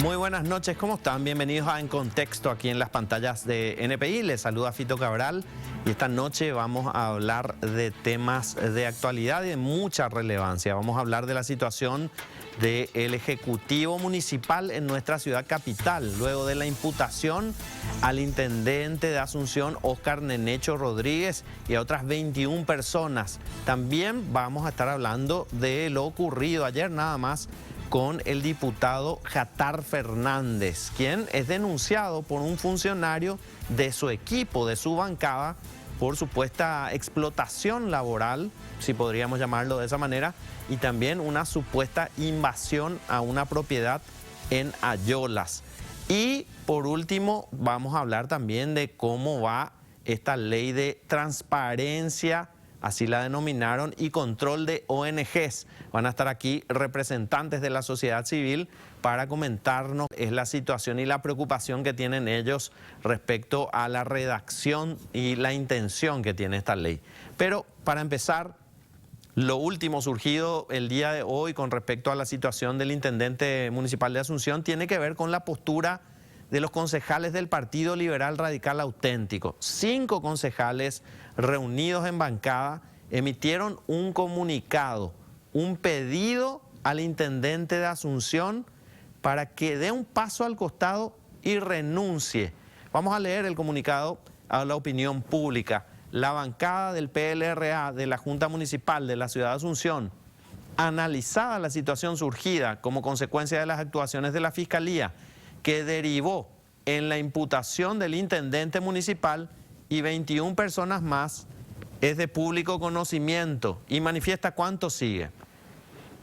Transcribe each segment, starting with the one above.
Muy buenas noches, ¿cómo están? Bienvenidos a En Contexto aquí en las pantallas de NPI. Les saluda Fito Cabral y esta noche vamos a hablar de temas de actualidad y de mucha relevancia. Vamos a hablar de la situación del Ejecutivo Municipal en nuestra ciudad capital, luego de la imputación al intendente de Asunción, Óscar Nenecho Rodríguez, y a otras 21 personas. También vamos a estar hablando de lo ocurrido ayer nada más con el diputado Jatar Fernández, quien es denunciado por un funcionario de su equipo, de su bancada, por supuesta explotación laboral, si podríamos llamarlo de esa manera, y también una supuesta invasión a una propiedad en Ayolas. Y por último, vamos a hablar también de cómo va esta ley de transparencia, así la denominaron, y control de ONGs. Van a estar aquí representantes de la sociedad civil para comentarnos la situación y la preocupación que tienen ellos respecto a la redacción y la intención que tiene esta ley. Pero para empezar, lo último surgido el día de hoy con respecto a la situación del intendente municipal de Asunción tiene que ver con la postura de los concejales del Partido Liberal Radical Auténtico. 5 concejales reunidos en bancada emitieron un comunicado, un pedido al intendente de Asunción para que dé un paso al costado y renuncie. Vamos a leer el comunicado a la opinión pública. La bancada del PLRA de la Junta Municipal de la Ciudad de Asunción, analizada la situación surgida como consecuencia de las actuaciones de la Fiscalía, que derivó en la imputación del intendente municipal y 21 personas más, es de público conocimiento y manifiesta cuánto sigue: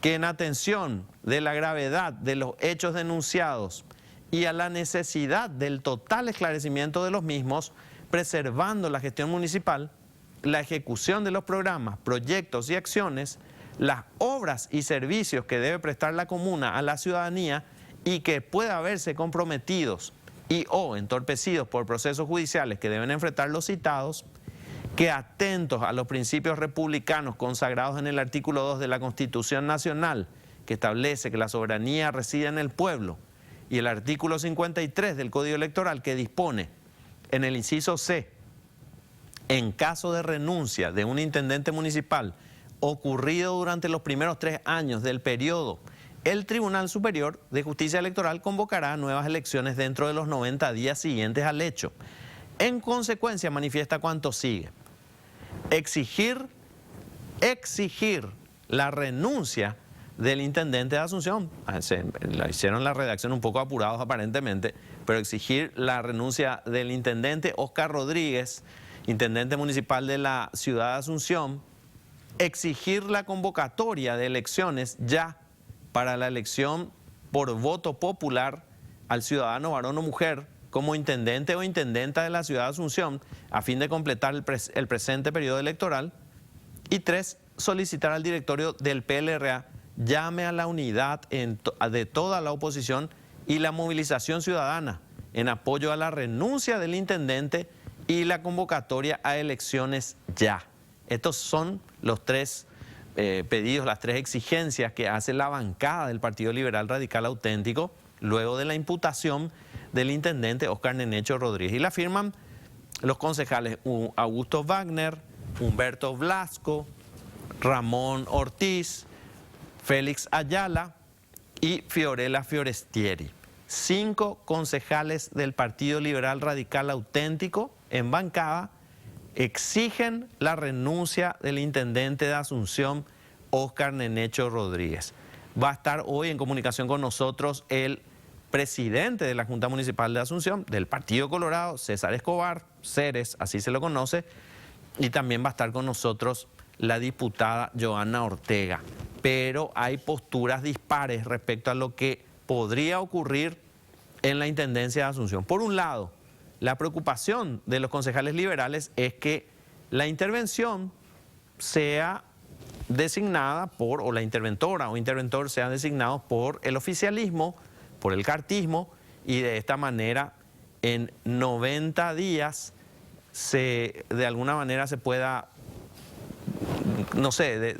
que en atención de la gravedad de los hechos denunciados y a la necesidad del total esclarecimiento de los mismos, preservando la gestión municipal, la ejecución de los programas, proyectos y acciones, las obras y servicios que debe prestar la comuna a la ciudadanía y que pueda verse comprometidos y o entorpecidos por procesos judiciales que deben enfrentar los citados, que atentos a los principios republicanos consagrados en el artículo 2 de la Constitución Nacional, que establece que la soberanía reside en el pueblo, y el artículo 53 del Código Electoral, que dispone en el inciso C, en caso de renuncia de un intendente municipal ocurrido durante los primeros 3 años del periodo, el Tribunal Superior de Justicia Electoral convocará nuevas elecciones dentro de los 90 días siguientes al hecho. En consecuencia, manifiesta cuánto sigue: exigir la renuncia del intendente de Asunción. La hicieron la redacción un poco apurados aparentemente, pero exigir la renuncia del intendente Óscar Rodríguez, intendente municipal de la ciudad de Asunción, exigir la convocatoria de elecciones ya para la elección por voto popular al ciudadano varón o mujer como intendente o intendenta de la ciudad de Asunción a fin de completar el presente periodo electoral. Y 3, solicitar al directorio del PLRA llame a la unidad de toda la oposición y la movilización ciudadana en apoyo a la renuncia del intendente y la convocatoria a elecciones ya. Estos son los 3 pedidos, las 3 exigencias que hace la bancada del Partido Liberal Radical Auténtico luego de la imputación del intendente Óscar Nenecho Rodríguez. Y la firman los concejales Augusto Wagner, Humberto Blasco, Ramón Ortiz, Félix Ayala y Fiorella Fiorestieri. 5 concejales del Partido Liberal Radical Auténtico en bancada exigen la renuncia del intendente de Asunción, Óscar Nenecho Rodríguez. Va a estar hoy en comunicación con nosotros el presidente de la Junta Municipal de Asunción, del Partido Colorado, César Escobar, Ceres, así se lo conoce, y también va a estar con nosotros la diputada Joana Ortega. Pero hay posturas dispares respecto a lo que podría ocurrir en la intendencia de Asunción. Por un lado, la preocupación de los concejales liberales es que la intervención sea designada por, o la interventora o interventor sean designados por el oficialismo, por el cartismo, y de esta manera en 90 días de alguna manera se pueda, no sé,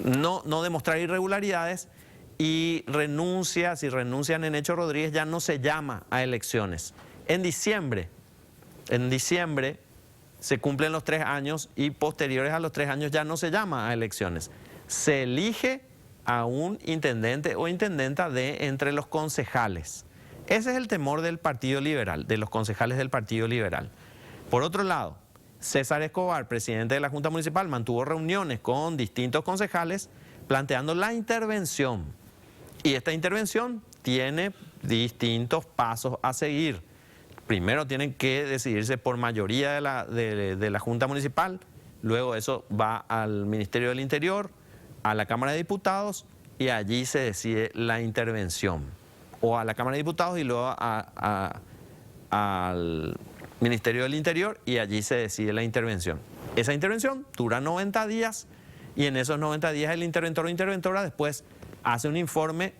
no demostrar irregularidades y si renuncian en Hecho Rodríguez, ya no se llama a elecciones. En diciembre se cumplen los 3 años y posteriores a los 3 años ya no se llama a elecciones. Se elige a un intendente o intendenta de entre los concejales. Ese es el temor del Partido Liberal, de los concejales del Partido Liberal. Por otro lado, César Escobar, presidente de la Junta Municipal, mantuvo reuniones con distintos concejales planteando la intervención. Y esta intervención tiene distintos pasos a seguir. Primero tienen que decidirse por mayoría de la Junta Municipal, luego eso va al Ministerio del Interior, a la Cámara de Diputados y allí se decide la intervención. O a la Cámara de Diputados y luego al Ministerio del Interior y allí se decide la intervención. Esa intervención dura 90 días y en esos 90 días el interventor o interventora después hace un informe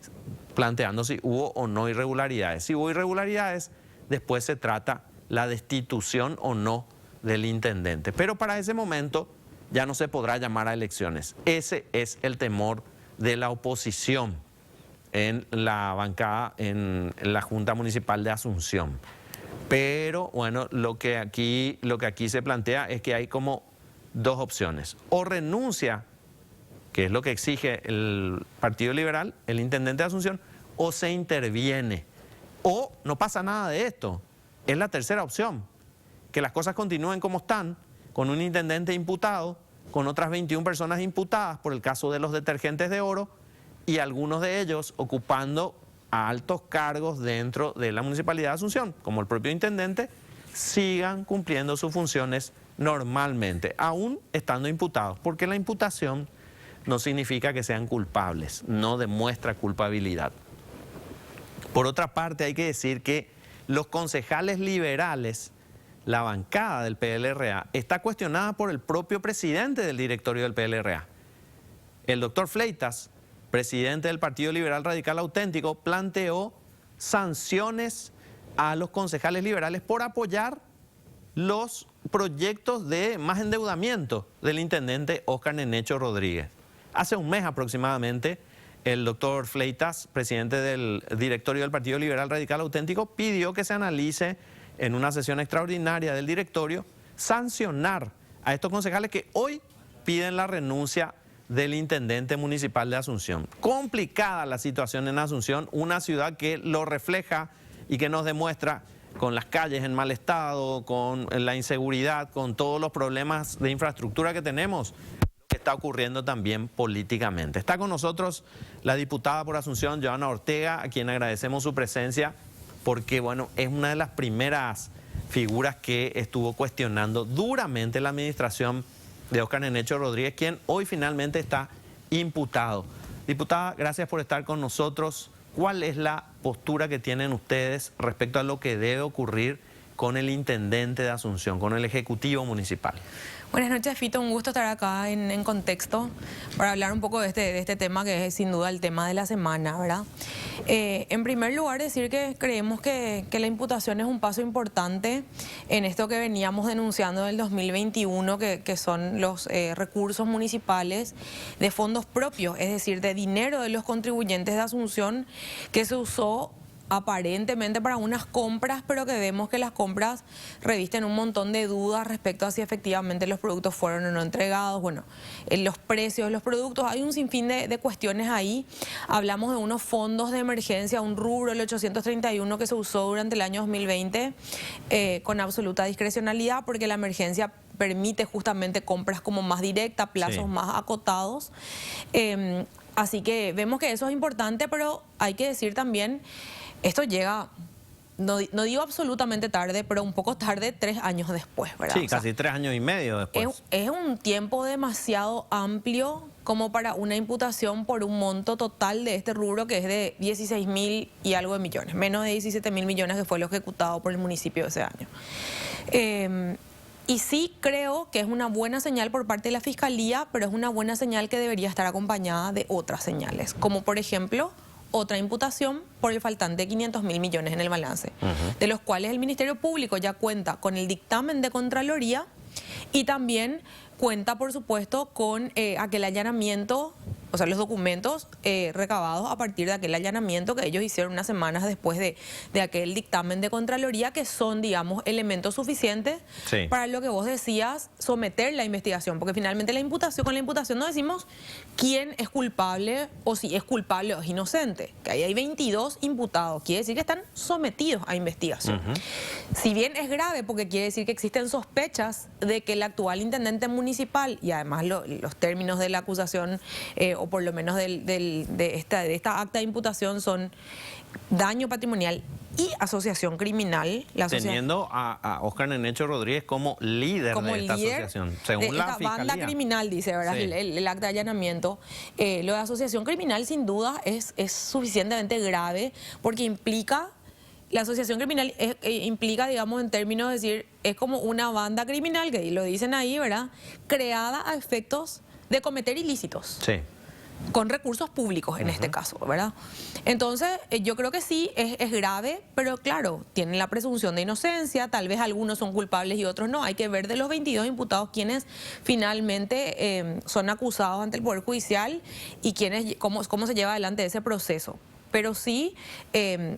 planteando si hubo o no irregularidades. Si hubo irregularidades, después se trata la destitución o no del intendente. Pero para ese momento ya no se podrá llamar a elecciones. Ese es el temor de la oposición en la bancada, en la Junta Municipal de Asunción. Pero bueno, lo que aquí se plantea es que hay como 2 opciones. O renuncia, que es lo que exige el Partido Liberal, el intendente de Asunción, o se interviene. O no pasa nada de esto. Es la tercera opción, que las cosas continúen como están, con un intendente imputado, con otras 21 personas imputadas por el caso de los detergentes de oro y algunos de ellos ocupando altos cargos dentro de la Municipalidad de Asunción, como el propio intendente, sigan cumpliendo sus funciones normalmente, aún estando imputados, porque la imputación no significa que sean culpables, no demuestra culpabilidad. Por otra parte, hay que decir que los concejales liberales, la bancada del PLRA, está cuestionada por el propio presidente del directorio del PLRA. El doctor Fleitas, presidente del Partido Liberal Radical Auténtico, planteó sanciones a los concejales liberales por apoyar los proyectos de más endeudamiento del intendente Óscar Nenecho Rodríguez. Hace un mes aproximadamente, el doctor Fleitas, presidente del directorio del Partido Liberal Radical Auténtico, pidió que se analice en una sesión extraordinaria del directorio sancionar a estos concejales que hoy piden la renuncia del intendente municipal de Asunción. Complicada la situación en Asunción, una ciudad que lo refleja y que nos demuestra con las calles en mal estado, con la inseguridad, con todos los problemas de infraestructura que tenemos, que está ocurriendo también políticamente. Está con nosotros la diputada por Asunción, Johanna Ortega, a quien agradecemos su presencia, porque bueno, es una de las primeras figuras que estuvo cuestionando duramente la administración de Óscar Nenecho Rodríguez, quien hoy finalmente está imputado. Diputada, gracias por estar con nosotros. ¿Cuál es la postura que tienen ustedes respecto a lo que debe ocurrir con el intendente de Asunción, con el ejecutivo municipal? Buenas noches, Fito. Un gusto estar acá en Contexto para hablar un poco de este tema que es sin duda el tema de la semana, ¿verdad? En primer lugar, decir que creemos que la imputación es un paso importante en esto que veníamos denunciando del 2021, que son los recursos municipales de fondos propios, es decir, de dinero de los contribuyentes de Asunción que se usó aparentemente para unas compras, pero que vemos que las compras revisten un montón de dudas respecto a si efectivamente los productos fueron o no entregados, bueno, los precios de los productos, hay un sinfín de cuestiones ahí. Hablamos de unos fondos de emergencia, un rubro, el 831, que se usó durante el año 2020 con absoluta discrecionalidad, porque la emergencia permite justamente compras como más directas, plazos más acotados. Así que vemos que eso es importante, pero hay que decir también, esto llega, no digo absolutamente tarde, pero un poco tarde, 3 años después, ¿verdad? Sí, casi 3 años y medio después. Es un tiempo demasiado amplio como para una imputación por un monto total de este rubro que es de 16.000 y algo de millones, menos de 17.000 millones que fue lo ejecutado por el municipio ese año. Y sí creo que es una buena señal por parte de la Fiscalía, pero es una buena señal que debería estar acompañada de otras señales, como por ejemplo otra imputación por el faltante de 500.000 millones en el balance, de los cuales el Ministerio Público ya cuenta con el dictamen de Contraloría y también cuenta, por supuesto, con aquel allanamiento o sea, los documentos recabados a partir de aquel allanamiento que ellos hicieron unas semanas después de aquel dictamen de Contraloría, que son, digamos, elementos suficientes para lo que vos decías, someter la investigación, porque finalmente con la imputación no decimos quién es culpable o si es culpable o es inocente, que ahí hay 22 imputados, quiere decir que están sometidos a investigación. Si bien es grave porque quiere decir que existen sospechas de que el actual intendente municipal, y además los términos de la acusación, o por lo menos de esta acta de imputación, son daño patrimonial y asociación criminal. Teniendo a Óscar Nenecho Rodríguez como líder de esta asociación, según la Fiscalía. Banda criminal, dice, ¿verdad? Sí. El acta de allanamiento. Lo de asociación criminal, sin duda, es suficientemente grave porque implica... La asociación criminal implica, digamos, en términos de decir, es como una banda criminal, que lo dicen ahí, ¿verdad?, creada a efectos de cometer ilícitos. Sí. Con recursos públicos en este caso, ¿verdad? Entonces, yo creo que sí, es grave, pero claro, tienen la presunción de inocencia, tal vez algunos son culpables y otros no. Hay que ver de los 22 imputados quiénes finalmente son acusados ante el Poder Judicial y cómo se lleva adelante ese proceso. Pero sí,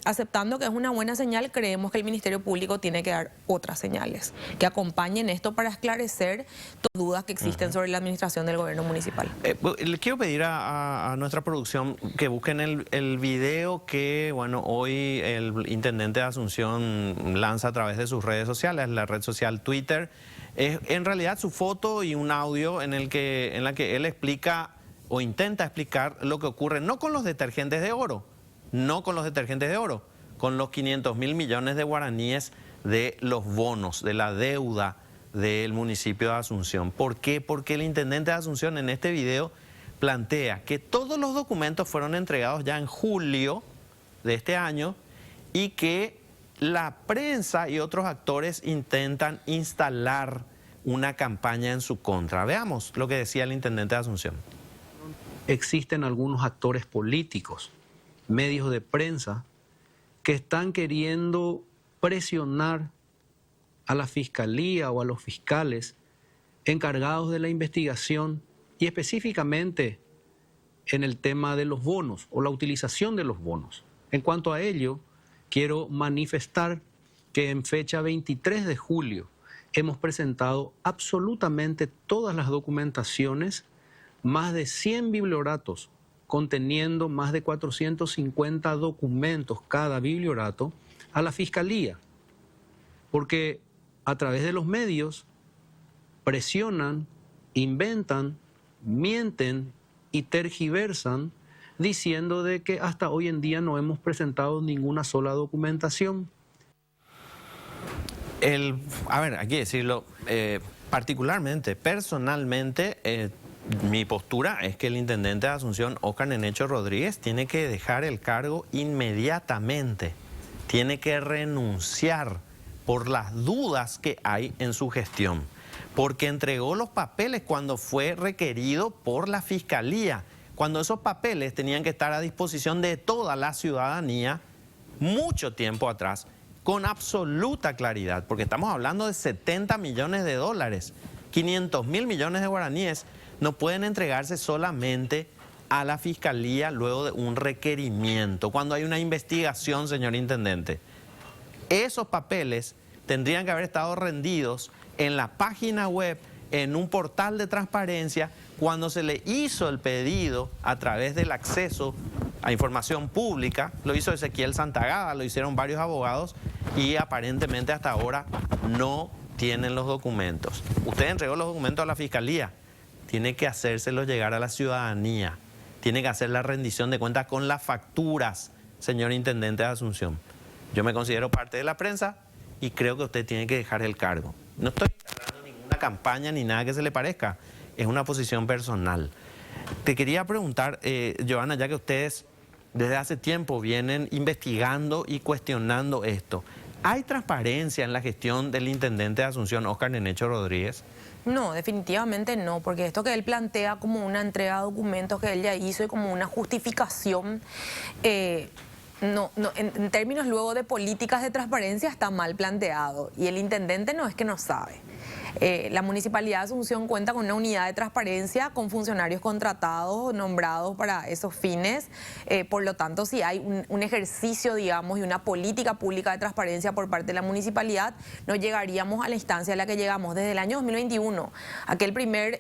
aceptando que es una buena señal, creemos que el Ministerio Público tiene que dar otras señales que acompañen esto para esclarecer todas las dudas que existen sobre la administración del gobierno municipal. Le quiero pedir a nuestra producción que busquen el video que, bueno, hoy el intendente de Asunción lanza a través de sus redes sociales, la red social Twitter. Es en realidad su foto y un audio en la que él explica o intenta explicar lo que ocurre no con los detergentes de oro, no con los detergentes de oro, con los 500.000 millones de guaraníes de los bonos, de la deuda del municipio de Asunción. ¿Por qué? Porque el intendente de Asunción en este video plantea que todos los documentos fueron entregados ya en julio de este año y que la prensa y otros actores intentan instalar una campaña en su contra. Veamos lo que decía el intendente de Asunción. Existen algunos actores políticos, medios de prensa, que están queriendo presionar a la fiscalía o a los fiscales encargados de la investigación y específicamente en el tema de los bonos o la utilización de los bonos. En cuanto a ello, quiero manifestar que en fecha 23 de julio hemos presentado absolutamente todas las documentaciones, más de 100 biblioratos conteniendo más de 450 documentos cada bibliorato a la Fiscalía, porque a través de los medios presionan, inventan, mienten y tergiversan diciendo de que hasta hoy en día no hemos presentado ninguna sola documentación. A ver, hay que decirlo, particularmente, personalmente, mi postura es que el intendente de Asunción, Óscar Nenecho Rodríguez, tiene que dejar el cargo inmediatamente. Tiene que renunciar por las dudas que hay en su gestión. Porque entregó los papeles cuando fue requerido por la Fiscalía. Cuando esos papeles tenían que estar a disposición de toda la ciudadanía mucho tiempo atrás, con absoluta claridad. Porque estamos hablando de 70 millones de dólares, 500.000 millones de guaraníes. No pueden entregarse solamente a la Fiscalía luego de un requerimiento, cuando hay una investigación, señor intendente. Esos papeles tendrían que haber estado rendidos en la página web, en un portal de transparencia, cuando se le hizo el pedido a través del acceso a información pública. Lo hizo Ezequiel Santagada, lo hicieron varios abogados y aparentemente hasta ahora no tienen los documentos. Usted entregó los documentos a la Fiscalía. Tiene que hacérselos llegar a la ciudadanía. Tiene que hacer la rendición de cuentas con las facturas, señor intendente de Asunción. Yo me considero parte de la prensa y creo que usted tiene que dejar el cargo. No estoy instalando ninguna campaña ni nada que se le parezca. Es una posición personal. Te quería preguntar, Johanna, ya que ustedes desde hace tiempo vienen investigando y cuestionando esto, ¿hay transparencia en la gestión del intendente de Asunción, Óscar Nenecho Rodríguez? No, definitivamente no, porque esto que él plantea como una entrega de documentos que él ya hizo y como una justificación, en términos luego de políticas de transparencia está mal planteado. Y el intendente no es que no sabe. La Municipalidad de Asunción cuenta con una unidad de transparencia con funcionarios contratados, nombrados para esos fines. Por lo tanto, si hay un ejercicio, digamos, y una política pública de transparencia por parte de la municipalidad, no llegaríamos a la instancia a la que llegamos desde el año 2021. Aquel primer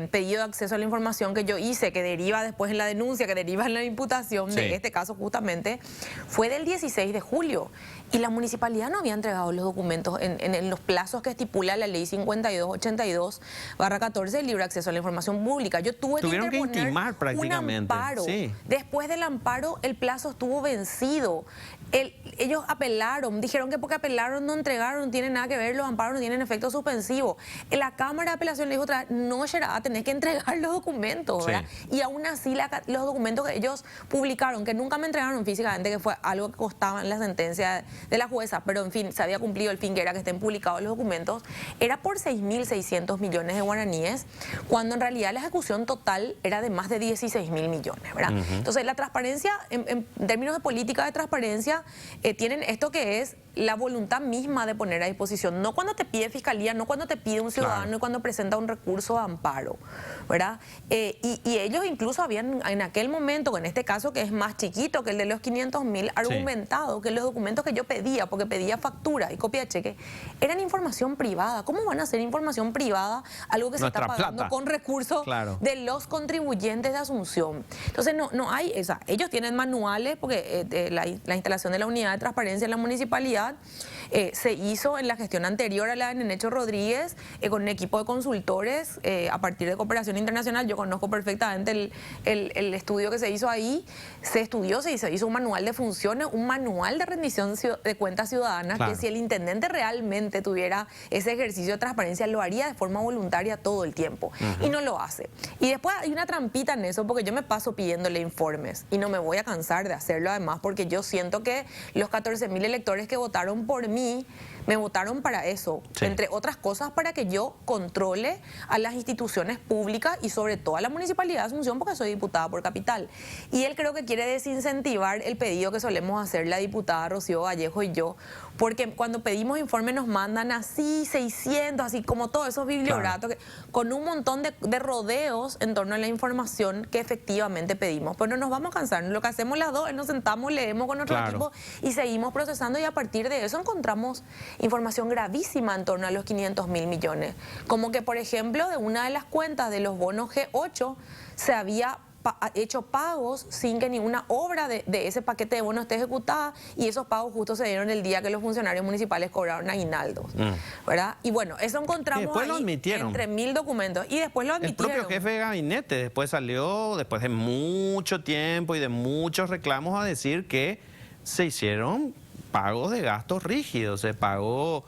pedido de acceso a la información que yo hice, que deriva después en la denuncia, que deriva en la imputación de este caso justamente, fue del 16 de julio. Y la municipalidad no había entregado los documentos en los plazos que estipula la ley 5282/14 del libre acceso a la información pública. Yo Tuvieron que intimar prácticamente. Un amparo. Sí. Después del amparo, el plazo estuvo vencido. Ellos apelaron, dijeron que porque apelaron no entregaron, no tiene nada que ver, los amparos no tienen efecto suspensivo. La Cámara de Apelación le dijo otra vez, no, Gerard, tenés que entregar los documentos, ¿verdad? Y aún así los documentos que ellos publicaron, que nunca me entregaron físicamente, que fue algo que costaba en la sentencia de la jueza, pero en fin, se había cumplido el fin que era que estén publicados los documentos, era por 6.600 millones de guaraníes, cuando en realidad la ejecución total era de más de 16.000 millones, ¿verdad? Entonces la transparencia, en términos de política de transparencia, tienen esto que es la voluntad misma de poner a disposición, no cuando te pide fiscalía, no cuando te pide un ciudadano y cuando presenta un recurso de amparo, ¿verdad? Y ellos incluso habían en aquel momento, en este caso que es más chiquito que el de los 500.000, argumentado que los documentos que yo pedía, porque pedía factura y copia de cheque, eran información privada. ¿Cómo van a ser información privada algo que se está pagando con recursos de los contribuyentes de Asunción? Entonces no hay esa. Ellos tienen manuales, porque la instalación de la unidad de transparencia en la municipalidad se hizo en la gestión anterior a la de Nenecho Rodríguez, con un equipo de consultores a partir de cooperación internacional. Yo conozco perfectamente el estudio que se hizo ahí. Se estudió, se hizo un manual de funciones, un manual de rendición de cuentas ciudadanas, que si el intendente realmente tuviera ese ejercicio de transparencia, lo haría de forma voluntaria todo el tiempo. Y no lo hace. Y después hay una trampita en eso, porque yo me paso pidiéndole informes y no me voy a cansar de hacerlo además, porque yo siento que los 14.000 electores que votaron por mí, me votaron para eso, entre otras cosas para que yo controle a las instituciones públicas y sobre todo a la Municipalidad de Asunción, porque soy diputada por Capital. Y él creo que quiere desincentivar el pedido que solemos hacer la diputada Rocío Vallejo y yo, porque cuando pedimos informes nos mandan así 600, así como todos esos biblioratos, con un montón de rodeos en torno a la información que efectivamente pedimos. Pues no nos vamos a cansar, lo que hacemos las dos es nos sentamos, leemos con nuestro equipo y seguimos procesando, y a partir de eso encontramos información gravísima en torno a los 500.000 millones. Como que, por ejemplo, de una de las cuentas de los bonos G8 se había hecho pagos sin que ninguna obra de ese paquete de bonos esté ejecutada, y esos pagos justo se dieron el día que los funcionarios municipales cobraron aguinaldos, ¿verdad? Y bueno, eso encontramos después ahí lo admitieron. Entre 1.000 documentos, y después lo admitieron. El propio jefe de gabinete después salió, después de mucho tiempo y de muchos reclamos, a decir que se hicieron pagos de gastos rígidos, se pagó...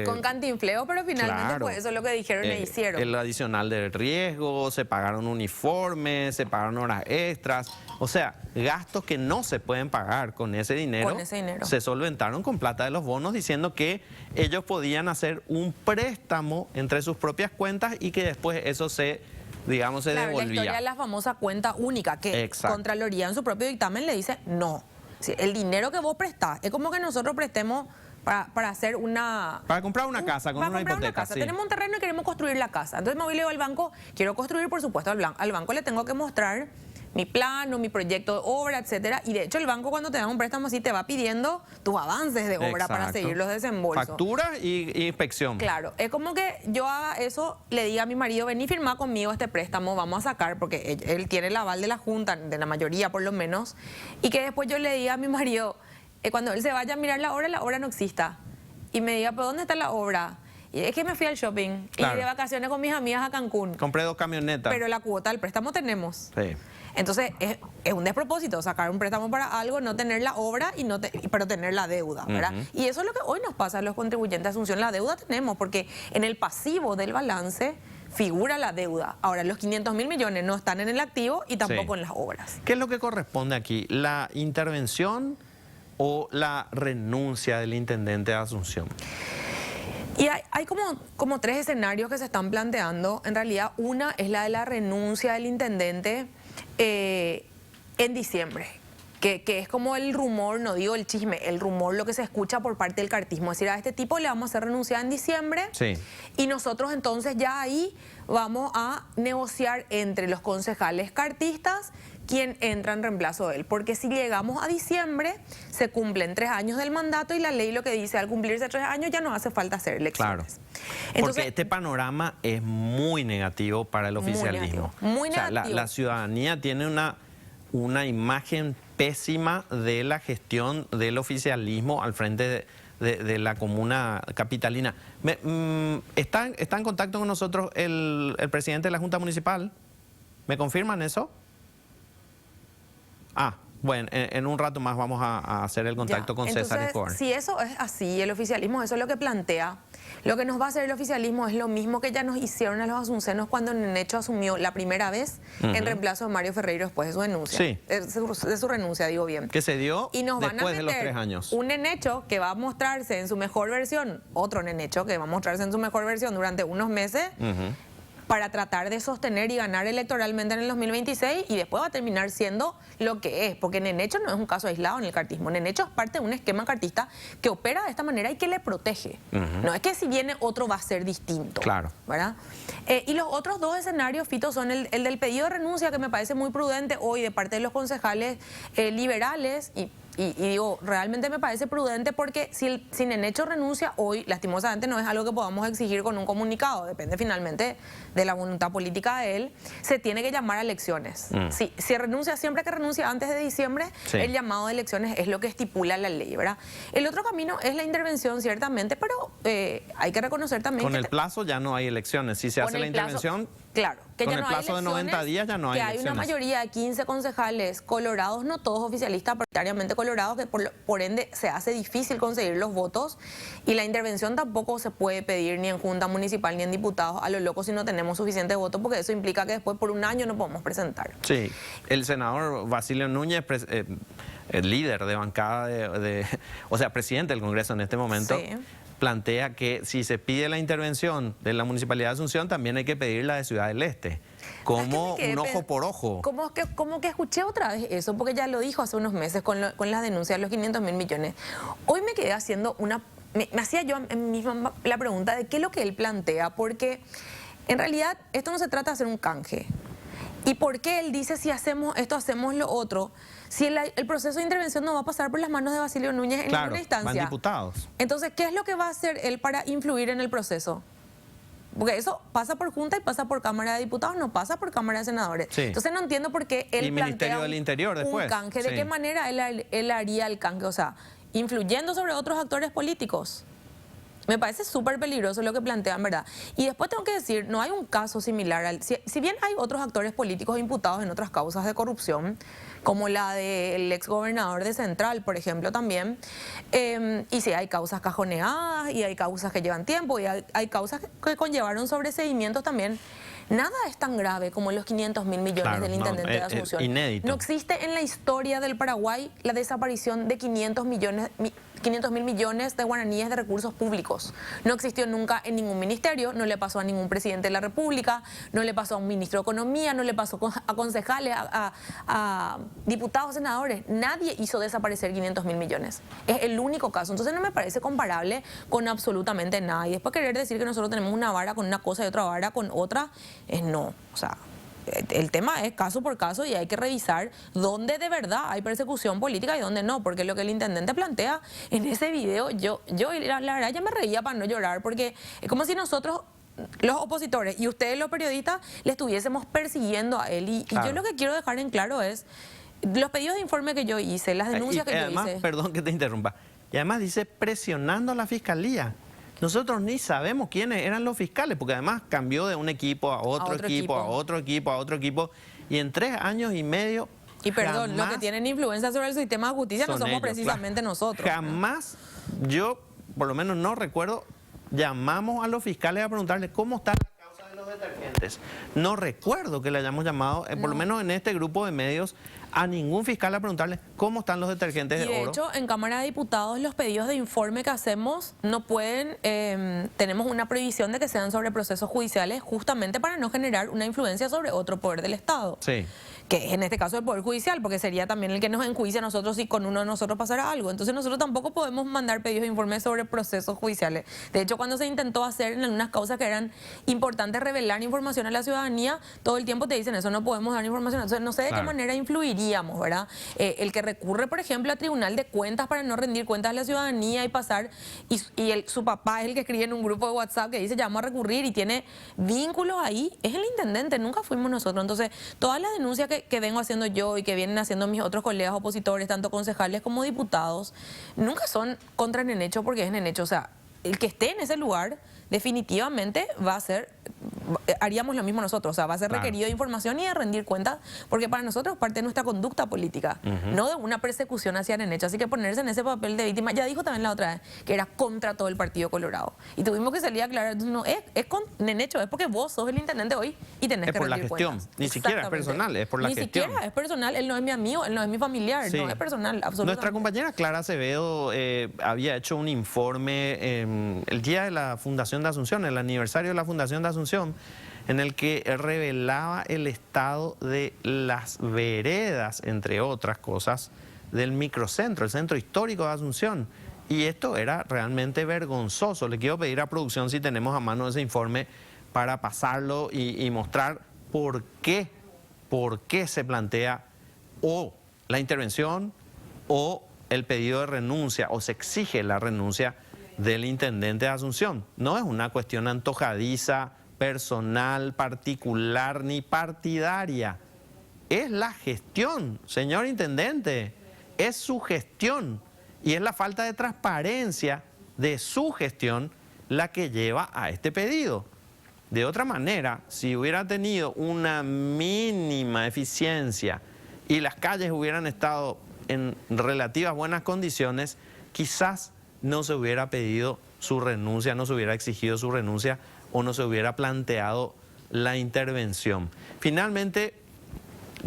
con cantinfleo, pero finalmente pues eso es lo que dijeron e hicieron. El adicional del riesgo, se pagaron uniformes, se pagaron horas extras. O sea, gastos que no se pueden pagar con ese dinero. Con ese dinero. Se solventaron con plata de los bonos, diciendo que ellos podían hacer un préstamo entre sus propias cuentas y que después eso se... digamos, se devolvía. La historia de la famosa cuenta única, que Contraloría en su propio dictamen le dice no. El dinero que vos prestás, es como que nosotros prestemos para hacer una... Para comprar una casa con una hipoteca. Tenemos un terreno y queremos construir la casa. Entonces me voy y le digo al banco, quiero construir, por supuesto, al banco le tengo que mostrar mi plano, mi proyecto de obra, etcétera. Y de hecho el banco, cuando te da un préstamo así, te va pidiendo tus avances de obra para seguir los desembolsos. Factura y inspección. Claro, es como que yo haga eso, le diga a mi marido, vení, firma conmigo este préstamo, vamos a sacar, porque él tiene el aval de la Junta, de la mayoría por lo menos, y que después yo le diga a mi marido, cuando él se vaya a mirar la obra no exista. Y me diga, ¿pero dónde está la obra? Y es que me fui al shopping y de vacaciones con mis amigas a Cancún. Compré 2 camionetas. Pero la cuota del préstamo tenemos. Sí. Entonces, es un despropósito sacar un préstamo para algo, no tener la obra, pero tener la deuda, ¿verdad? Y eso es lo que hoy nos pasa a los contribuyentes de Asunción. La deuda tenemos, porque en el pasivo del balance figura la deuda. Ahora, los 500.000 millones no están en el activo y tampoco en las obras. ¿Qué es lo que corresponde aquí? ¿La intervención o la renuncia del intendente de Asunción? Y hay como 3 escenarios que se están planteando. En realidad, una es la de la renuncia del intendente en diciembre, que es como el rumor, no digo el chisme, el rumor, lo que se escucha por parte del cartismo. Es decir, a este tipo le vamos a hacer renunciar en diciembre y nosotros entonces ya ahí vamos a negociar entre los concejales cartistas quién entra en reemplazo de él. Porque si llegamos a diciembre, se cumplen 3 años del mandato y la ley lo que dice, al cumplirse 3 años ya no hace falta hacer elecciones. Claro. Entonces, porque este panorama es muy negativo para el oficialismo. Muy negativo. O sea, la ciudadanía tiene una imagen pésima de la gestión del oficialismo al frente de la comuna capitalina. ¿Está en contacto con nosotros el presidente de la Junta Municipal? ¿Me confirman eso? Bueno, en un rato más vamos a hacer el contacto con César Escobar. Si eso es así, el oficialismo, eso es lo que plantea. Lo que nos va a hacer el oficialismo es lo mismo que ya nos hicieron a los asuncenos cuando Nenecho asumió la primera vez en reemplazo de Mario Ferreiro después de su denuncia. Sí. De su renuncia, digo bien. Que se dio y nos después van a de los 3 años. Un Nenecho que va a mostrarse en su mejor versión, otro Nenecho que va a mostrarse en su mejor versión durante unos meses, para tratar de sostener y ganar electoralmente en el 2026 y después va a terminar siendo lo que es, porque Nenecho no es un caso aislado en el cartismo. Nenecho es parte de un esquema cartista que opera de esta manera y que le protege. No es que si viene otro va a ser distinto. Claro. ¿Verdad? Y los otros 2 escenarios, Fito, son el del pedido de renuncia, que me parece muy prudente hoy de parte de los concejales liberales y digo, realmente me parece prudente porque si Nenecho renuncia hoy, lastimosamente no es algo que podamos exigir con un comunicado, depende finalmente de la voluntad política de él, se tiene que llamar a elecciones. Si renuncia, siempre que renuncia antes de diciembre, el llamado de elecciones es lo que estipula la ley, ¿verdad? El otro camino es la intervención, ciertamente, pero hay que reconocer también con el plazo ya no hay elecciones. Si se hace la intervención... Claro, que con ya el no plazo hay de 90 días ya no hay elecciones. Que hay una mayoría de 15 concejales colorados, no todos oficialistas, prioritariamente colorados, que por ende se hace difícil conseguir los votos y la intervención tampoco se puede pedir ni en Junta Municipal ni en diputados a lo loco si no tenemos suficientes votos, porque eso implica que después por un año no podemos presentar. Sí, el senador Basilio Núñez, el líder de bancada, o sea, presidente del Congreso en este momento, plantea que si se pide la intervención de la Municipalidad de Asunción, también hay que pedir la de Ciudad del Este, como un ojo por ojo. Como que escuché otra vez eso, porque ya lo dijo hace unos meses con las denuncias de los 500.000 millones. Hoy me quedé haciendo me hacía yo misma la pregunta de qué es lo que él plantea, porque en realidad esto no se trata de hacer un canje. ¿Y por qué él dice si hacemos esto, hacemos lo otro? Si el proceso de intervención no va a pasar por las manos de Basilio Núñez en ninguna instancia. Van diputados. Entonces, ¿qué es lo que va a hacer él para influir en el proceso? Porque eso pasa por Junta y pasa por Cámara de Diputados, no pasa por Cámara de Senadores. Entonces no entiendo por qué él plantea un canje. ¿De qué manera él haría el canje? O sea, influyendo sobre otros actores políticos. Me parece súper peligroso lo que plantean, ¿verdad? Y después tengo que decir, no hay un caso similar. Si bien hay otros actores políticos imputados en otras causas de corrupción, como la del exgobernador de Central, por ejemplo, también, y sí hay causas cajoneadas, y hay causas que llevan tiempo, y hay causas que conllevaron sobreseimientos también. Nada es tan grave como los 500.000 millones del intendente de Asunción. Inédito. No existe en la historia del Paraguay la desaparición de 500.000 millones de guaraníes de recursos públicos. No existió nunca en ningún ministerio, no le pasó a ningún presidente de la República, no le pasó a un ministro de Economía, no le pasó a concejales, a diputados, senadores. Nadie hizo desaparecer 500.000 millones. Es el único caso. Entonces no me parece comparable con absolutamente nada. Y después querer decir que nosotros tenemos una vara con una cosa y otra vara con otra, no. O sea, el tema es caso por caso y hay que revisar dónde de verdad hay persecución política y dónde no, porque lo que el intendente plantea en ese video, yo la verdad ya me reía para no llorar, porque es como si nosotros, los opositores y ustedes los periodistas, le estuviésemos persiguiendo a él. Y yo lo que quiero dejar en claro es, los pedidos de informe que yo hice, las denuncias que yo hice... Perdón que te interrumpa, y además dice presionando a la Fiscalía. Nosotros ni sabemos quiénes eran los fiscales, porque además cambió de un equipo a otro equipo, a otro equipo, a otro equipo, y en 3 años y medio... Y perdón, los que tienen influencia sobre el sistema de justicia no somos ellos, precisamente nosotros. Jamás, yo por lo menos no recuerdo, llamamos a los fiscales a preguntarles cómo está la causa de los detergentes. No recuerdo que le hayamos llamado, por lo menos en este grupo de medios, a ningún fiscal a preguntarle cómo están los detergentes de oro. Y de hecho, en Cámara de Diputados, los pedidos de informe que hacemos no pueden, tenemos una prohibición de que sean sobre procesos judiciales, justamente para no generar una influencia sobre otro poder del Estado. Sí. que es en este caso el Poder Judicial, porque sería también el que nos enjuicia a nosotros si con uno de nosotros pasara algo. Entonces nosotros tampoco podemos mandar pedidos de informes sobre procesos judiciales. De hecho, cuando se intentó hacer en algunas causas que eran importantes revelar información a la ciudadanía, todo el tiempo te dicen eso, no podemos dar información. Entonces no sé de qué manera influiríamos, ¿verdad? El que recurre, por ejemplo, a Tribunal de Cuentas para no rendir cuentas a la ciudadanía y pasar, su papá es el que escribe en un grupo de WhatsApp que dice ya vamos a recurrir y tiene vínculos ahí, es el intendente, nunca fuimos nosotros. Entonces, todas las denuncias que vengo haciendo yo y que vienen haciendo mis otros colegas opositores, tanto concejales como diputados, nunca son contra Nenecho porque es Nenecho. O sea, el que esté en ese lugar definitivamente va a ser, haríamos lo mismo nosotros, o sea, va a ser requerido de información y de rendir cuentas, porque para nosotros parte de nuestra conducta política, no de una persecución hacia Nenecho. Así que ponerse en ese papel de víctima, ya dijo también la otra vez, que era contra todo el Partido Colorado. Y tuvimos que salir a aclarar, no, es con Nenecho, es porque vos sos el intendente hoy y tenés que rendir cuentas. Es por la gestión, ni siquiera es personal, es por la gestión. Ni siquiera es personal, él no es mi amigo, él no es mi familiar, no es personal, absolutamente. Nuestra compañera Clara Acevedo había hecho un informe el día de la Fundación de Asunción, el aniversario de la Fundación de Asunción, en el que revelaba el estado de las veredas, entre otras cosas, del microcentro, el centro histórico de Asunción. Y esto era realmente vergonzoso. Le quiero pedir a producción si tenemos a mano ese informe para pasarlo y mostrar por qué se plantea o la intervención o el pedido de renuncia o se exige la renuncia del intendente de Asunción. No es una cuestión antojadiza, personal, particular ni partidaria. Es la gestión, señor intendente, es su gestión y es la falta de transparencia de su gestión la que lleva a este pedido. De otra manera, si hubiera tenido una mínima eficiencia y las calles hubieran estado en relativas buenas condiciones, quizás no se hubiera pedido su renuncia, no se hubiera exigido su renuncia o no se hubiera planteado la intervención. Finalmente,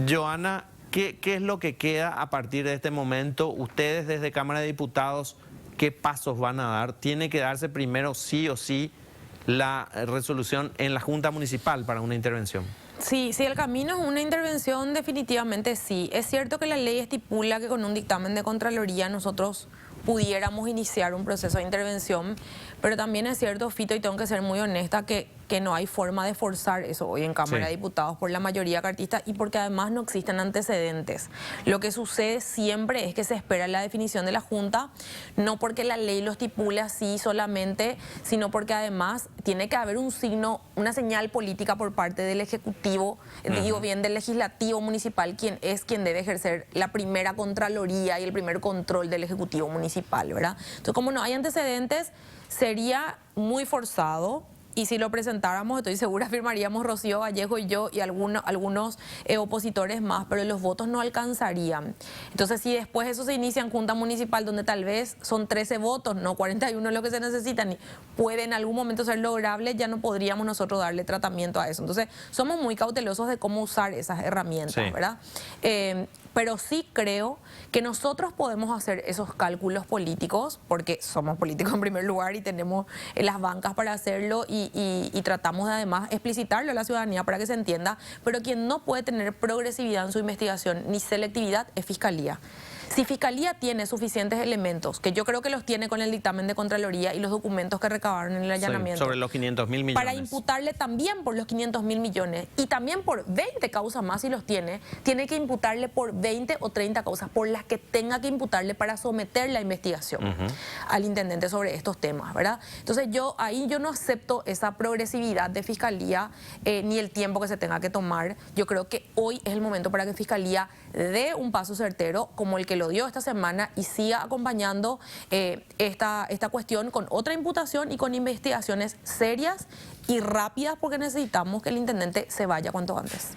Johanna, ¿qué es lo que queda a partir de este momento? Ustedes desde Cámara de Diputados, ¿qué pasos van a dar? ¿Tiene que darse primero sí o sí la resolución en la Junta Municipal para una intervención? Sí, el camino es una intervención, definitivamente sí. Es cierto que la ley estipula que con un dictamen de Contraloría nosotros pudiéramos iniciar un proceso de intervención, pero también es cierto, Fito, y tengo que ser muy honesta, que no hay forma de forzar eso hoy en Cámara de Diputados por la mayoría cartista y porque además no existen antecedentes. Lo que sucede siempre es que se espera la definición de la Junta, no porque la ley lo estipule así solamente, sino porque además tiene que haber un signo, una señal política por parte del Ejecutivo, digo bien, del Legislativo Municipal, quien debe ejercer la primera Contraloría y el primer control del Ejecutivo Municipal, ¿verdad? Entonces, como no hay antecedentes, sería muy forzado. Y si lo presentáramos, estoy segura, firmaríamos Rocío Vallejo y yo y algunos opositores más, pero los votos no alcanzarían. Entonces, si después eso se inicia en Junta Municipal, donde tal vez son 13 votos, no 41 lo que se necesitan, y puede en algún momento ser lograble, ya no podríamos nosotros darle tratamiento a eso. Entonces, somos muy cautelosos de cómo usar esas herramientas, ¿verdad? Pero sí creo que nosotros podemos hacer esos cálculos políticos, porque somos políticos en primer lugar y tenemos las bancas para hacerlo y tratamos de además explicitarlo a la ciudadanía para que se entienda, pero quien no puede tener progresividad en su investigación ni selectividad es Fiscalía. Si Fiscalía tiene suficientes elementos, que yo creo que los tiene con el dictamen de Contraloría y los documentos que recabaron en el allanamiento, sobre los 500.000 millones. Para imputarle también por los 500.000 millones y también por 20 causas más si los tiene que imputarle por 20 o 30 causas, por las que tenga que imputarle para someter la investigación al intendente sobre estos temas, ¿verdad? Entonces yo no acepto esa progresividad de Fiscalía ni el tiempo que se tenga que tomar. Yo creo que hoy es el momento para que Fiscalía dé un paso certero como el que lo dio esta semana y siga acompañando esta cuestión con otra imputación y con investigaciones serias y rápidas, porque necesitamos que el intendente se vaya cuanto antes.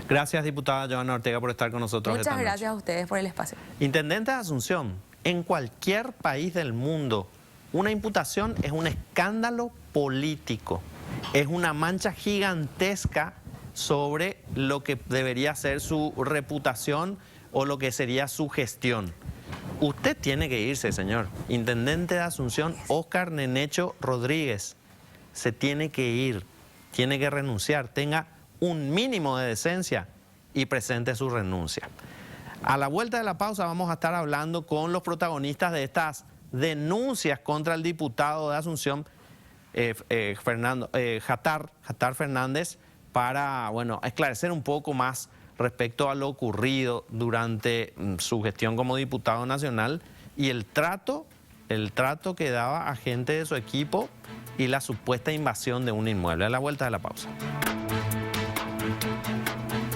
Gracias, diputada Johanna Ortega, por estar con nosotros. Muchas gracias a ustedes por el espacio. Intendente de Asunción, en cualquier país del mundo, una imputación es un escándalo político, es una mancha gigantesca sobre lo que debería ser su reputación o lo que sería su gestión. Usted tiene que irse, señor. Intendente de Asunción, Óscar Nenecho Rodríguez, se tiene que ir, tiene que renunciar, tenga un mínimo de decencia y presente su renuncia. A la vuelta de la pausa vamos a estar hablando con los protagonistas de estas denuncias contra el diputado de Asunción, Jatar Fernández, para esclarecer un poco más respecto a lo ocurrido durante su gestión como diputado nacional y el trato que daba a gente de su equipo y la supuesta invasión de un inmueble. A la vuelta de la pausa.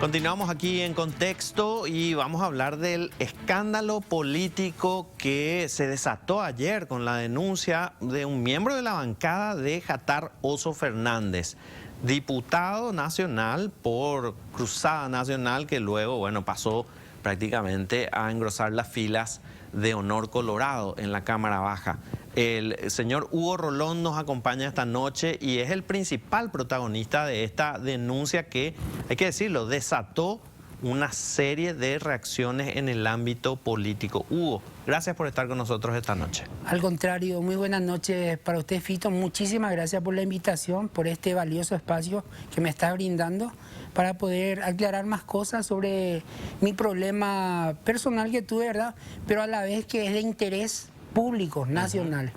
Continuamos aquí en Contexto y vamos a hablar del escándalo político que se desató ayer con la denuncia de un miembro de la bancada de Jatar Oso Fernández, diputado nacional por Cruzada Nacional, que luego, pasó prácticamente a engrosar las filas de Honor Colorado en la Cámara Baja. El señor Hugo Rolón nos acompaña esta noche y es el principal protagonista de esta denuncia que, hay que decirlo, desató una serie de reacciones en el ámbito político. Hugo, gracias por estar con nosotros esta noche. Al contrario, muy buenas noches para usted, Fito. Muchísimas gracias por la invitación, por este valioso espacio que me está brindando para poder aclarar más cosas sobre mi problema personal que tuve, ¿verdad? Pero a la vez que es de interés público, nacional.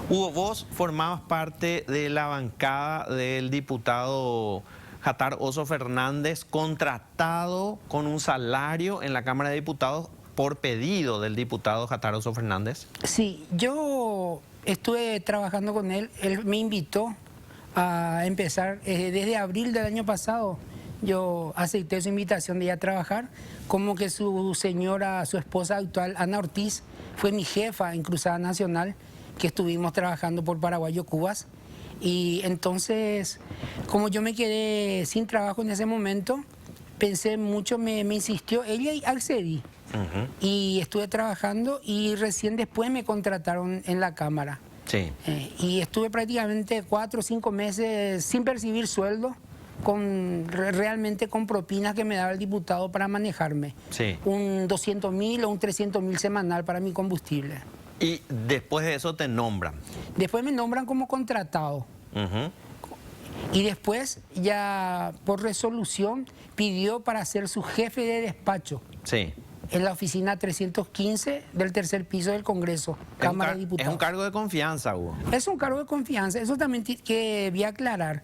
Hugo, vos formabas parte de la bancada del diputado Jatar Oso Fernández, contratado con un salario en la Cámara de Diputados por pedido del diputado Jatar Oso Fernández. Sí, yo estuve trabajando con él me invitó a empezar desde abril del año pasado. Yo acepté su invitación de ir a trabajar, como que su esposa actual, Ana Ortiz, fue mi jefa en Cruzada Nacional, que estuvimos trabajando por Paraguayo Cubas. Y entonces, como yo me quedé sin trabajo en ese momento, pensé mucho, me insistió ella y accedí. Y estuve trabajando y recién después me contrataron en la Cámara. Sí. Y estuve prácticamente 4 o 5 meses sin percibir sueldo, realmente con propinas que me daba el diputado para manejarme. Sí. Un 200.000 o un 300.000 semanal para mi combustible. Y después de eso te nombran. Después me nombran como contratado. Y después ya por resolución pidió para ser su jefe de despacho. Sí. En la oficina 315 del tercer piso del Congreso, Cámara de Diputados. Es un cargo de confianza, Hugo. Es un cargo de confianza, eso también que voy a aclarar.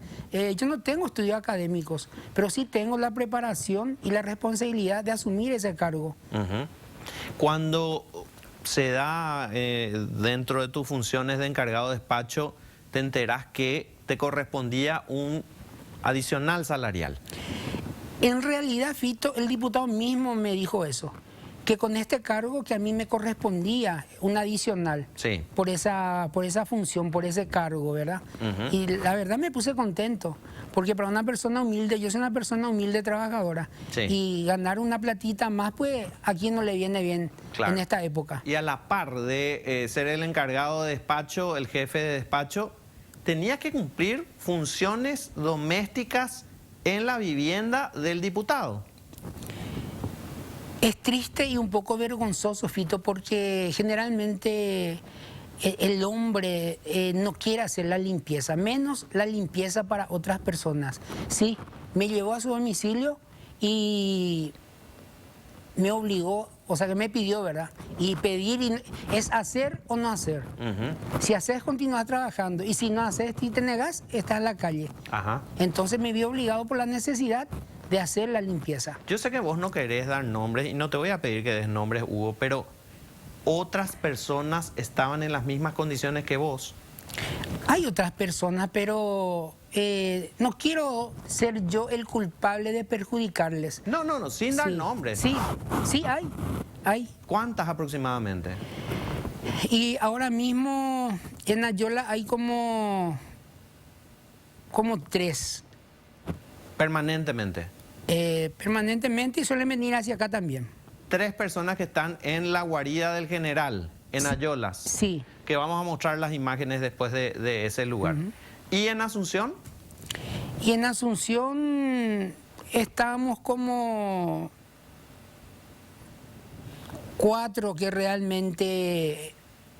Yo no tengo estudios académicos, pero sí tengo la preparación y la responsabilidad de asumir ese cargo. Cuando se da dentro de tus funciones de encargado de despacho, te enterás que te correspondía un adicional salarial. En realidad, Fito, el diputado mismo me dijo eso, que con este cargo que a mí me correspondía un adicional. Sí. por esa función, por ese cargo, ¿verdad? Y la verdad me puse contento, porque para una persona humilde, yo soy una persona humilde, trabajadora, sí, y ganar una platita más, pues a quien no le viene bien, claro, en esta época. Y a la par de ser el encargado de despacho, el jefe de despacho, tenías que cumplir funciones domésticas en la vivienda del diputado. Es triste y un poco vergonzoso, Fito, porque generalmente el hombre no quiere hacer la limpieza, menos la limpieza para otras personas. Sí, me llevó a su domicilio y me obligó, o sea que me pidió, ¿verdad? Y pedir es hacer o no hacer. Si haces, continúas trabajando, y si no haces y te negas, estás en la calle. Entonces me vi obligado por la necesidad de hacer la limpieza. Yo sé que vos no querés dar nombres y no te voy a pedir que des nombres, Hugo, pero otras personas estaban en las mismas condiciones que vos. Hay otras personas, pero no quiero ser yo el culpable de perjudicarles. No, sin dar nombres. Sí, hay. ¿Cuántas aproximadamente? Y ahora mismo en Ayola hay como 3. ¿Permanentemente? Permanentemente, y suelen venir hacia acá también. 3 personas que están en la guarida del general, en Ayolas. Sí. Que vamos a mostrar las imágenes después de ese lugar. ¿Y en Asunción? Y en Asunción estábamos como 4 que realmente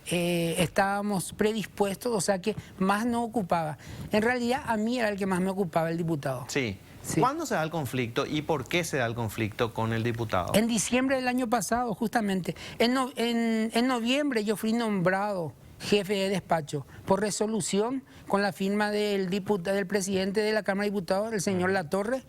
estábamos predispuestos, o sea que más no ocupaba. En realidad a mí era el que más me ocupaba, el diputado. Sí. Sí. ¿Cuándo se da el conflicto y por qué se da el conflicto con el diputado? En diciembre del año pasado, justamente. En noviembre yo fui nombrado jefe de despacho por resolución con la firma del presidente de la Cámara de Diputados, el señor Latorre.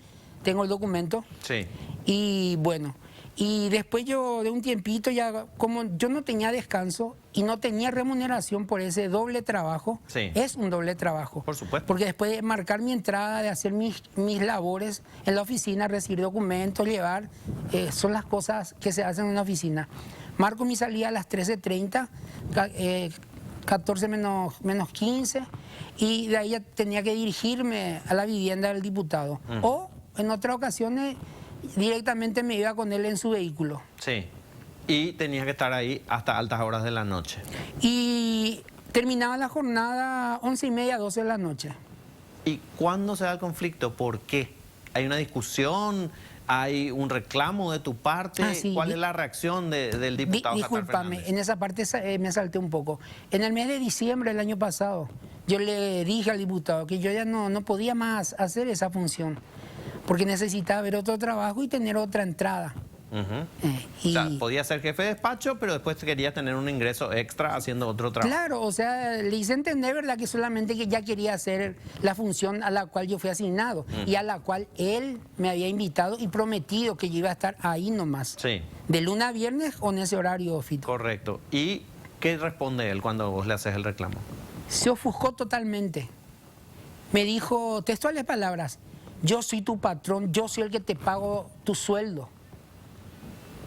Tengo el documento. Sí. Y bueno, y después yo de un tiempito ya, como yo no tenía descanso y no tenía remuneración por ese doble trabajo, Sí. es un doble trabajo. Por supuesto. Porque después de marcar mi entrada, de hacer mis labores en la oficina, recibir documentos, llevar, son las cosas que se hacen en una oficina. Marco mi salida a las 13:30, 14 menos 15, y de ahí ya tenía que dirigirme a la vivienda del diputado. O en otras ocasiones directamente me iba con él en su vehículo. Sí. Y tenías que estar ahí hasta altas horas de la noche. Y terminaba la jornada 11:30, 12 de la noche. ¿Y cuándo se da el conflicto? ¿Por qué? ¿Hay una discusión? ¿Hay un reclamo de tu parte? Ah, sí. ¿Cuál es la reacción del diputado Qatar Discúlpame, Fernández? en esa parte me salté un poco. En el mes de diciembre del año pasado, yo le dije al diputado que yo ya no podía más hacer esa función, porque necesitaba ver otro trabajo y tener otra entrada. O sea, podía ser jefe de despacho, pero después quería tener un ingreso extra haciendo otro trabajo. Claro, o sea, le hice entender, ¿verdad?, que solamente que ya quería hacer la función a la cual yo fui asignado y a la cual él me había invitado y prometido que yo iba a estar ahí nomás. Sí. De lunes a viernes o en ese horario, Fito. Correcto. ¿Y qué responde él cuando vos le haces el reclamo? Se ofuscó totalmente. Me dijo, textuales palabras, yo soy tu patrón, yo soy el que te pago tu sueldo.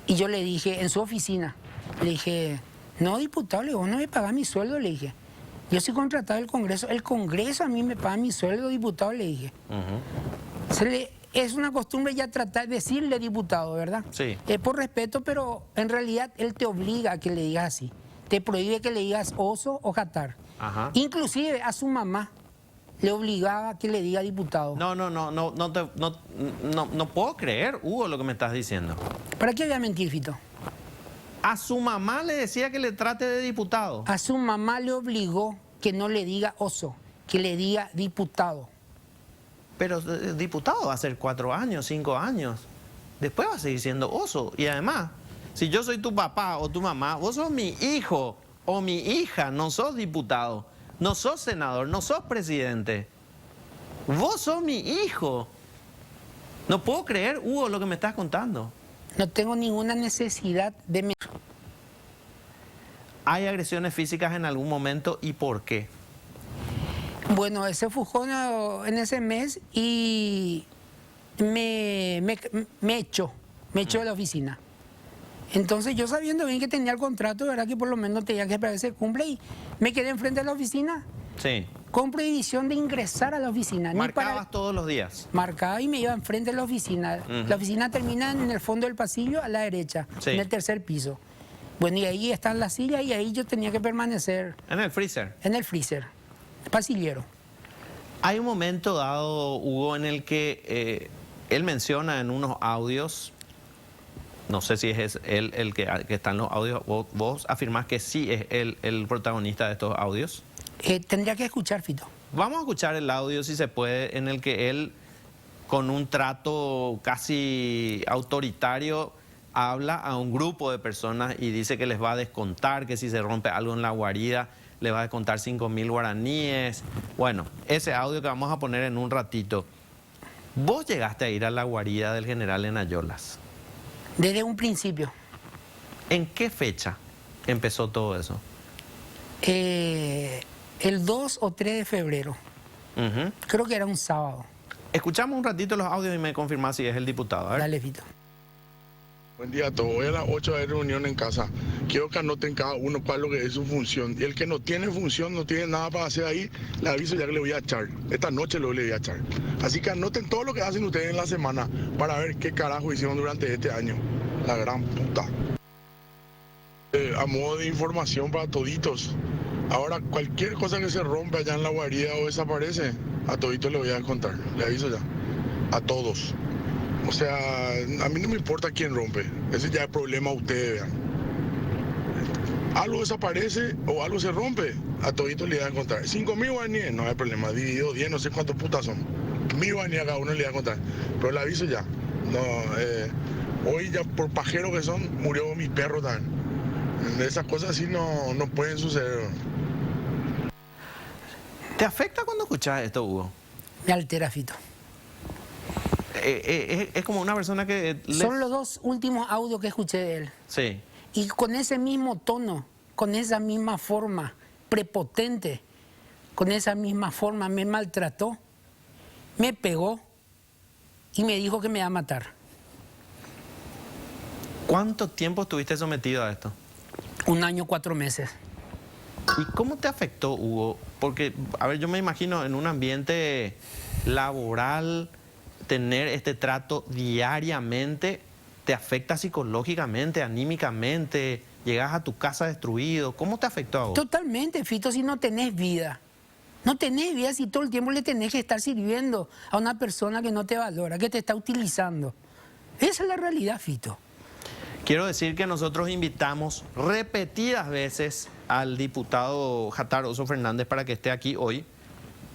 Y yo le dije, en su oficina, le dije, no, diputado, le digo, vos no me pagás mi sueldo, le dije. Yo soy contratado del Congreso, el Congreso a mí me paga mi sueldo, diputado, le dije. Es una costumbre ya tratar de decirle diputado, ¿verdad? Sí. Por respeto, pero en realidad él te obliga a que le digas así. Te prohíbe que le digas oso o jatar. Ajá. Inclusive a su mamá le obligaba a que le diga diputado. No puedo creer, Hugo, lo que me estás diciendo. ¿Para qué voy a mentir, Fito? A su mamá le decía que le trate de diputado. A su mamá le obligó que no le diga oso, que le diga diputado. Pero diputado va a ser 4 años, 5 años. Después va a seguir siendo oso. Y además, si yo soy tu papá o tu mamá, vos sos mi hijo o mi hija, no sos diputado, no sos senador, no sos presidente. Vos sos mi hijo. No puedo creer, Hugo, lo que me estás contando. No tengo ninguna necesidad de... ¿Hay agresiones físicas en algún momento y por qué? Bueno, se fujó en ese mes y me echó de la oficina. Entonces yo sabiendo bien que tenía el contrato, ¿verdad?, que por lo menos tenía que esperar que se cumpla, y me quedé enfrente de la oficina Sí. con prohibición de ingresar a la oficina. ¿Marcabas todos los días? Marcaba y me iba enfrente de la oficina. La oficina termina en el fondo del pasillo a la derecha, Sí. en el tercer piso. Bueno, y ahí están las sillas y ahí yo tenía que permanecer En el freezer. en el freezer, pasillero. Hay un momento dado, Hugo, en el que él menciona en unos audios, no sé si es él el que está en los audios, vos afirmás que sí es él el protagonista de estos audios. Tendría que escuchar, Fito. Vamos a escuchar el audio, si se puede, en el que él, con un trato casi autoritario, habla a un grupo de personas y dice que les va a descontar, que si se rompe algo en la guarida, le va a descontar 5.000 guaraníes. Bueno, ese audio que vamos a poner en un ratito. Vos llegaste a ir a la guarida del general en Ayolas. Desde un principio. ¿En qué fecha empezó todo eso? El 2 o 3 de febrero. Ujú. Creo que era un sábado. Escuchamos un ratito los audios y me confirmás si es el diputado. A ver. Dale, Fito. Buen día a todos. Hoy a las 8 hay reunión en casa. Quiero que anoten cada uno cuál es lo que es su función. Y el que no tiene función, no tiene nada para hacer ahí, le aviso ya que le voy a echar. Esta noche lo le voy a echar. Así que anoten todo lo que hacen ustedes en la semana para ver qué carajo hicieron durante este año. La gran puta. A modo de información para toditos. Ahora, cualquier cosa que se rompe allá en la guarida o desaparece, a toditos le voy a contar. Le aviso ya. A todos. O sea, a mí no me importa quién rompe. Ese ya es problema de ustedes, vean. Algo desaparece o algo se rompe, a toditos le voy a contar. 5.000 guaraníes, no hay problema. Dividido 10, no sé cuántos putas son. mi vanidad cada uno le voy a contar. Pero el aviso ya. No, hoy ya por pajeros que son, murió mi perro también. Esas cosas así no pueden suceder. ¿Te afecta cuando escuchas esto, Hugo? Me altera, Fito. Es como una persona que... Son los dos últimos audios que escuché de él. Sí. Y con ese mismo tono, con esa misma forma prepotente, con esa misma forma me maltrató, me pegó y me dijo que me va a matar. ¿Cuánto tiempo estuviste sometido a esto? 1 año, 4 meses. ¿Y cómo te afectó, Hugo? Porque, a ver, yo me imagino en un ambiente laboral, tener este trato diariamente, ¿te afecta psicológicamente, anímicamente? ¿Llegas a tu casa destruido? ¿Cómo te afectó a vos? Totalmente, Fito, si no tenés vida. No tenés vida si todo el tiempo le tenés que estar sirviendo a una persona que no te valora, que te está utilizando. Esa es la realidad, Fito. Quiero decir que nosotros invitamos repetidas veces al diputado Jatar Oso Fernández para que esté aquí hoy,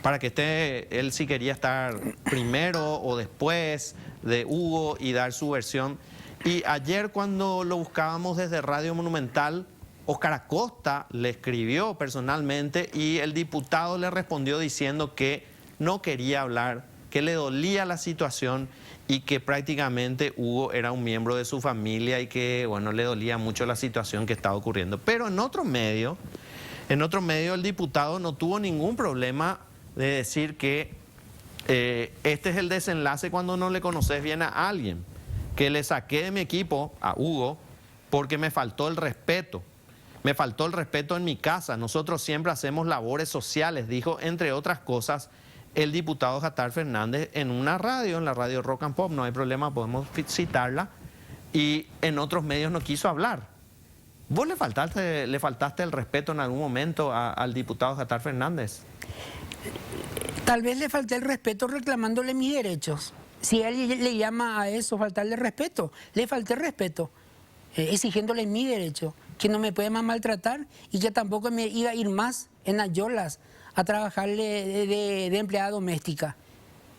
para que esté, él sí quería estar primero o después de Hugo y dar su versión. Y ayer cuando lo buscábamos desde Radio Monumental, Óscar Acosta le escribió personalmente y el diputado le respondió diciendo que no quería hablar, que le dolía la situación y que prácticamente Hugo era un miembro de su familia y que, bueno, le dolía mucho la situación que estaba ocurriendo. Pero en otro medio el diputado no tuvo ningún problema de decir que este es el desenlace cuando no le conoces bien a alguien, que le saqué de mi equipo a Hugo porque me faltó el respeto. Me faltó el respeto en mi casa. Nosotros siempre hacemos labores sociales, dijo, entre otras cosas, el diputado Jatar Fernández en una radio, en la radio Rock and Pop, no hay problema, podemos citarla, y en otros medios no quiso hablar. ¿Vos le faltaste el respeto en algún momento al diputado Jatar Fernández? Tal vez le falté el respeto reclamándole mis derechos. Si él le llama a eso faltarle respeto, le falté el respeto, exigiéndole mi derecho, que no me puede más maltratar y que tampoco me iba a ir más en Ayolas a trabajarle de empleada doméstica.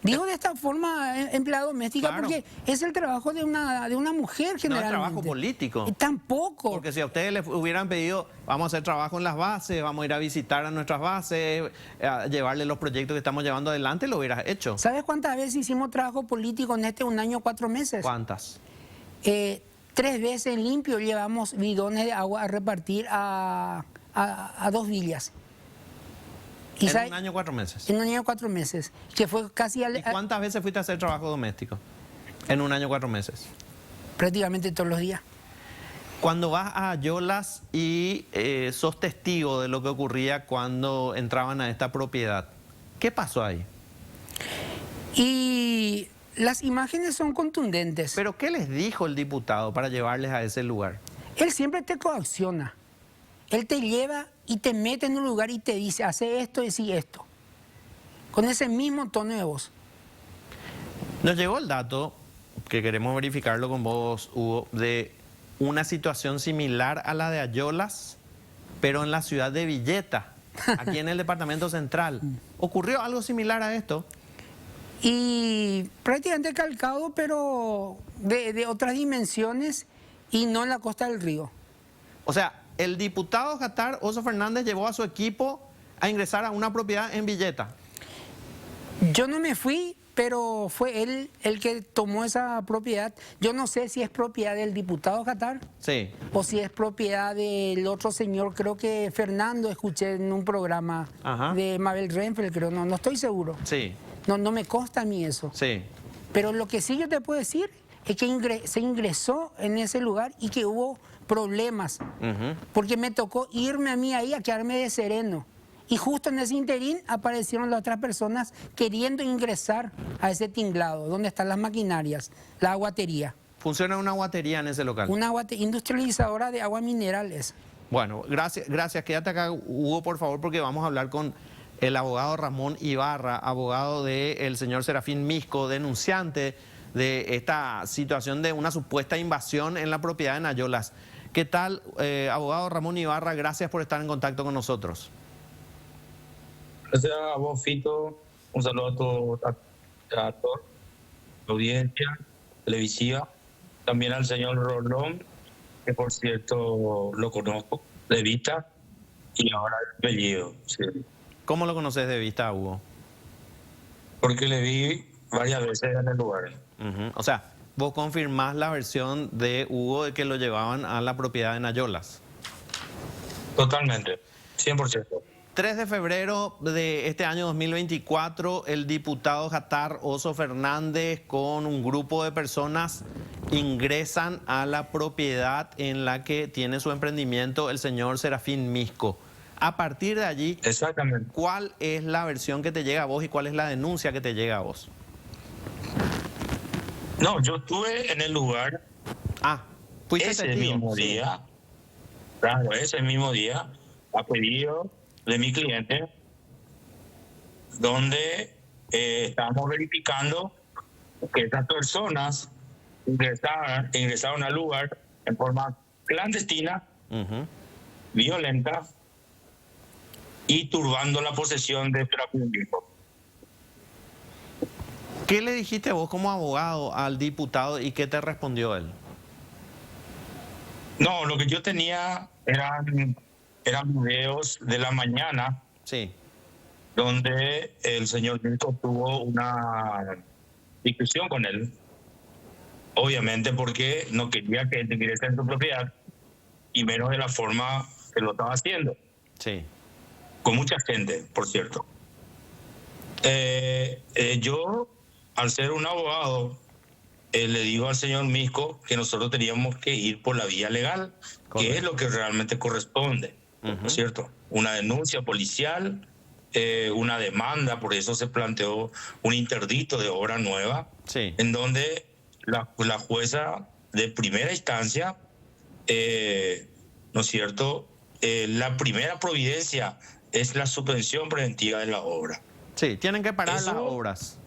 Digo de esta forma empleada doméstica, claro, porque es el trabajo de una mujer generalmente. No es trabajo político. Tampoco. Porque si a ustedes les hubieran pedido, vamos a hacer trabajo en las bases, vamos a ir a visitar a nuestras bases, a llevarle los proyectos que estamos llevando adelante, lo hubieras hecho. ¿Sabes cuántas veces hicimos trabajo político en 1 año, 4 meses? ¿Cuántas? 3 veces en limpio llevamos bidones de agua a repartir a 2 villas. ¿En 1 año, 4 meses? En 1 año, 4 meses. Que fue casi ¿Y cuántas veces fuiste a hacer trabajo doméstico? En 1 año, 4 meses. Prácticamente todos los días. Cuando vas a Ayolas y sos testigo de lo que ocurría cuando entraban a esta propiedad, ¿qué pasó ahí? Y las imágenes son contundentes. ¿Pero qué les dijo el diputado para llevarles a ese lugar? Él siempre te coacciona. Él te lleva y te mete en un lugar y te dice, hace esto, decí esto. Con ese mismo tono de voz. Nos llegó el dato, que queremos verificarlo con vos, Hugo, de una situación similar a la de Ayolas, pero en la ciudad de Villeta, aquí en el departamento central. ¿Ocurrió algo similar a esto? Y prácticamente calcado, pero de otras dimensiones y no en la costa del río. O sea, el diputado Jatar Oso Fernández llevó a su equipo a ingresar a una propiedad en Villeta. Yo no me fui, pero fue él el que tomó esa propiedad. Yo no sé si es propiedad del diputado Jatar, sí, o si es propiedad del otro señor, creo que Fernando, escuché en un programa, ajá, de Mabel Renfeld, creo, no estoy seguro. Sí. No me consta a mí eso. Sí. Pero lo que sí yo te puedo decir es que se ingresó en ese lugar y que hubo problemas. Porque me tocó irme a mí ahí a quedarme de sereno. Y justo en ese interín aparecieron las otras personas queriendo ingresar a ese tinglado, donde están las maquinarias, la aguatería. ¿Funciona una aguatería en ese local? Una industrializadora de aguas minerales. Bueno, gracias. Quédate acá, Hugo, por favor, porque vamos a hablar con el abogado Ramón Ibarra, abogado del señor Serafín Misco, denunciante de esta situación de una supuesta invasión en la propiedad de Ayolas. ¿Qué tal, abogado Ramón Ibarra? Gracias por estar en contacto con nosotros. Gracias a vos, Fito. Un saludo a toda la audiencia televisiva, también al señor Rolón, que por cierto lo conozco de vista y ahora de apellido. Sí. ¿Cómo lo conoces de vista, Hugo? Porque le vi varias veces en el lugar. O sea, vos confirmás la versión de Hugo de que lo llevaban a la propiedad de Nayolas. Totalmente, 100%. 3 de febrero de este año 2024, el diputado Jatar Oso Fernández con un grupo de personas ingresan a la propiedad en la que tiene su emprendimiento el señor Serafín Misco. A partir de allí, Exactamente. ¿cuál es la versión que te llega a vos y cuál es la denuncia que te llega a vos? No, yo estuve en el lugar fuiste ese testigo. mismo día, claro, ese mismo día, a pedido de mi cliente, donde estábamos verificando que estas personas ingresaron al lugar en forma clandestina, violenta y turbando la posesión de Serafín Misco. ¿Qué le dijiste vos como abogado al diputado y qué te respondió él? No, lo que yo tenía eran videos de la mañana, Sí. donde el señor Misco tuvo una discusión con él, obviamente porque no quería que ingrese en su propiedad y menos de la forma que lo estaba haciendo. Sí. Con mucha gente, por cierto. Yo, al ser un abogado, le digo al señor Misco que nosotros teníamos que ir por la vía legal, que es lo que realmente corresponde, ¿no es cierto? Una denuncia policial, una demanda, por eso se planteó un interdicto de obra nueva, en donde la jueza de primera instancia, ¿no es cierto? La primera providencia es la suspensión preventiva de la obra. Sí, tienen que parar las obras.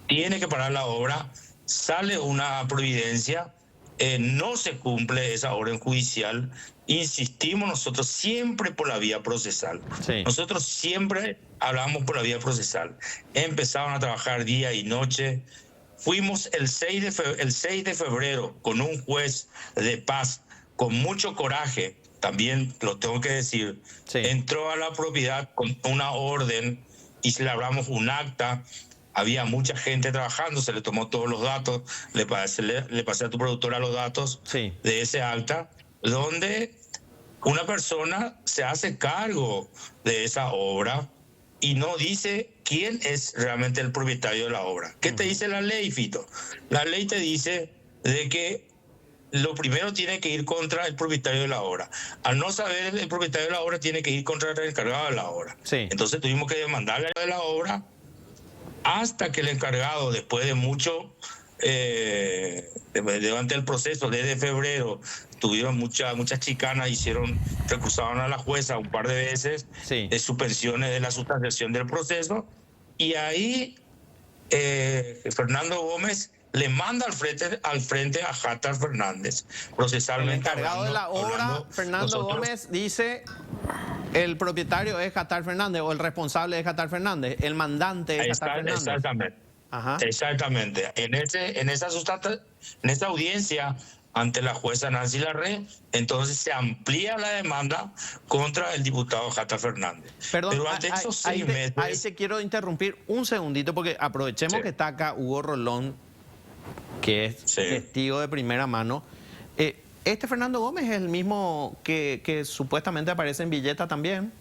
Tiene que parar la obra, sale una providencia, no se cumple esa orden judicial, insistimos nosotros siempre por la vía procesal. Sí. Nosotros siempre hablamos por la vía procesal. Empezaron a trabajar día y noche. Fuimos el 6 de febrero con un juez de paz con mucho coraje, también lo tengo que decir, entró a la propiedad con una orden y celebramos un acta. Había mucha gente trabajando, se le tomó todos los datos, le pasé a tu productora los datos de ese acta, donde una persona se hace cargo de esa obra y no dice quién es realmente el propietario de la obra. ¿Qué te dice la ley, Fito? La ley te dice de que lo primero tiene que ir contra el propietario de la obra. Al no saber el propietario de la obra, tiene que ir contra el encargado de la obra. Entonces tuvimos que demandarle de la obra hasta que el encargado, después de mucho, durante el proceso, desde febrero, tuvieron muchas chicanas, recusaron a la jueza un par de veces de suspensiones de la sustanciación del proceso, y ahí Fernando Gómez le manda al frente a Jatar Fernández, procesalmente. El encargado de la obra, Fernando Gómez, dice: el propietario es Jatar Fernández, o el responsable es Jatar Fernández, el mandante es Jatar Fernández. Exactamente. Exactamente. En esa audiencia ante la jueza Nancy Larré, entonces se amplía la demanda contra el diputado Jatar Fernández. Perdón, pero ante esos 6 meses... Ahí te quiero interrumpir un segundito, porque aprovechemos que está acá Hugo Rolón, que es testigo de primera mano. ¿Este Fernando Gómez es el mismo que supuestamente aparece en Villeta también?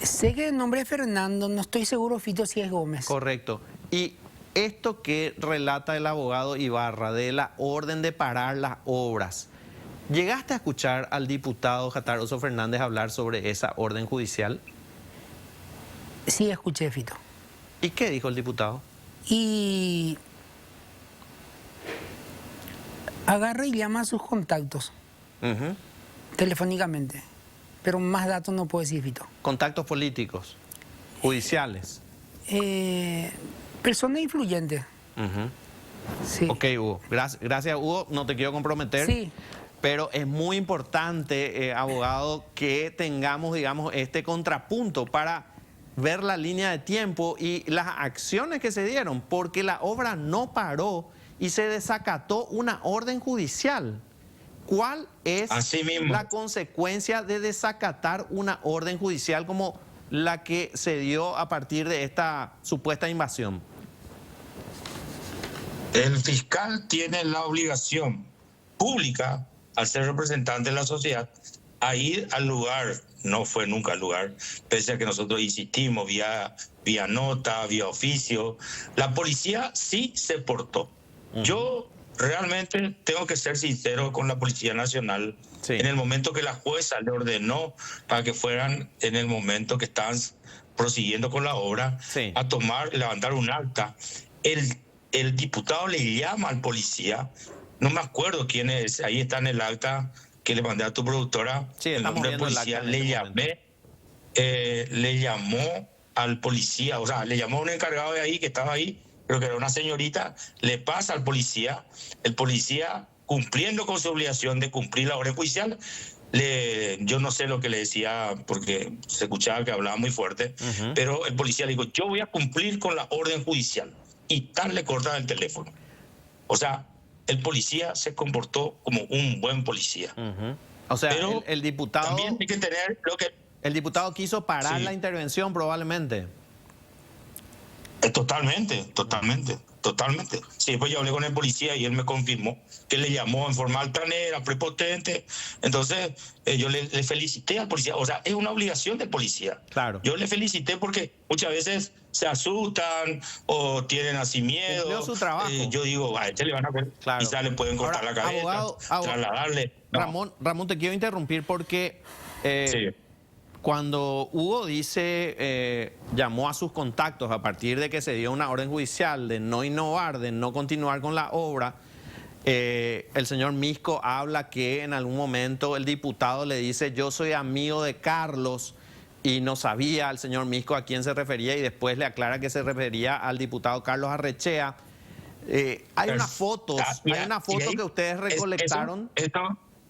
Sé que el nombre es Fernando, no estoy seguro, Fito, si es Gómez. Correcto. Y esto que relata el abogado Ibarra de la orden de parar las obras, ¿llegaste a escuchar al diputado Jatar Oso Fernández hablar sobre esa orden judicial? Sí, escuché, Fito. ¿Y qué dijo el diputado? Y agarra y llama a sus contactos telefónicamente, pero más datos no puedo decir, Fito. ¿Contactos políticos, judiciales? Personas influyentes. Sí. Ok, Hugo. Gracias, Hugo. No te quiero comprometer. Sí. Pero es muy importante, abogado, que tengamos, digamos, este contrapunto para ver la línea de tiempo y las acciones que se dieron, porque la obra no paró y se desacató una orden judicial. ¿Cuál es la consecuencia de desacatar una orden judicial como la que se dio a partir de esta supuesta invasión? El fiscal tiene la obligación pública, al ser representante de la sociedad, a ir al lugar. No fue nunca al lugar, pese a que nosotros insistimos vía nota, vía oficio. La policía sí se portó. Yo realmente tengo que ser sincero con la Policía Nacional. Sí. En el momento que la jueza le ordenó para que fueran, en el momento que estaban prosiguiendo con la obra, sí, a levantar un acta, el diputado le llama al policía, no me acuerdo quién es, ahí está en el acta que le mandé a tu productora, sí, el nombre del policía, le llamó al policía, o sea, le llamó a un encargado de ahí que estaba ahí, creo que era una señorita, le pasa al policía, el policía, cumpliendo con su obligación de cumplir la orden judicial, yo no sé lo que le decía porque se escuchaba que hablaba muy fuerte, pero el policía le dijo, yo voy a cumplir con la orden judicial, y tal le cortaba el teléfono. O sea, el policía se comportó como un buen policía. O sea, el diputado... También hay que tener lo que... El diputado quiso parar la intervención probablemente. Totalmente. Sí, después yo hablé con el policía y él me confirmó que le llamó en forma altanera, prepotente. Entonces, yo le felicité al policía. O sea, es una obligación del policía. Claro. Yo le felicité porque muchas veces se asustan o tienen así miedo. Cumplió su trabajo. Yo digo, a este le van a ver, claro, quizás le pueden cortar la cabeza, abogado, trasladarle. No. Ramón, te quiero interrumpir porque... sí. Cuando Hugo dice, llamó a sus contactos a partir de que se dio una orden judicial de no innovar, de no continuar con la obra, el señor Misco habla que en algún momento el diputado le dice, yo soy amigo de Carlos, y no sabía el señor Misco a quién se refería y después le aclara que se refería al diputado Carlos Arrechea. Hay unas fotos, que ustedes recolectaron.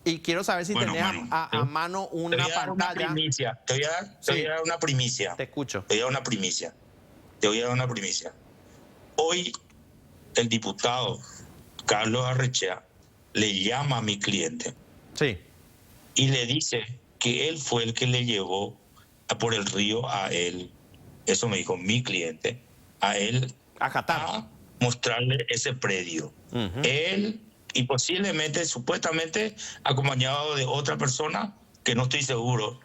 Y quiero saber si tenés a mano una pantalla. Te voy a dar una primicia. Te escucho. Te voy a dar una primicia. Hoy el diputado Carlos Arrechea le llama a mi cliente. Sí. Y le dice que él fue el que le llevó por el río a él. Eso me dijo mi cliente. A él. A mostrarle ese predio. Él... y posiblemente, supuestamente, acompañado de otra persona, que no estoy seguro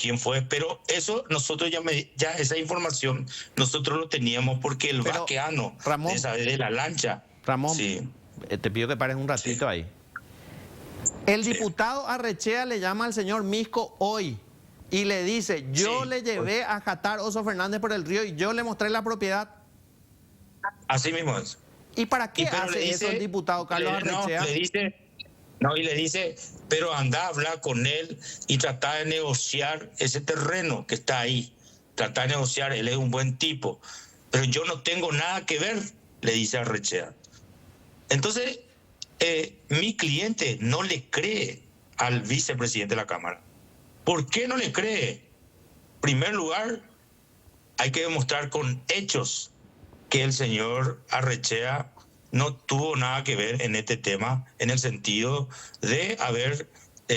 quién fue, pero eso nosotros ya esa información nosotros lo teníamos porque el vaqueano de la lancha. Ramón, sí. Te pido que pares un ratito ahí. El diputado Arrechea le llama al señor Misco hoy y le dice, yo le llevé a Jatar Oso Fernández por el río y yo le mostré la propiedad. Así mismo es. ¿Y para qué hace eso el diputado Carlos Arrechea? Y le dice, pero anda a hablar con él y trata de negociar ese terreno que está ahí. Trata de negociar, él es un buen tipo. Pero yo no tengo nada que ver, le dice Arrechea. Entonces, mi cliente no le cree al vicepresidente de la Cámara. ¿Por qué no le cree? En primer lugar, hay que demostrar con hechos que el señor Arrechea no tuvo nada que ver en este tema, en el sentido de haber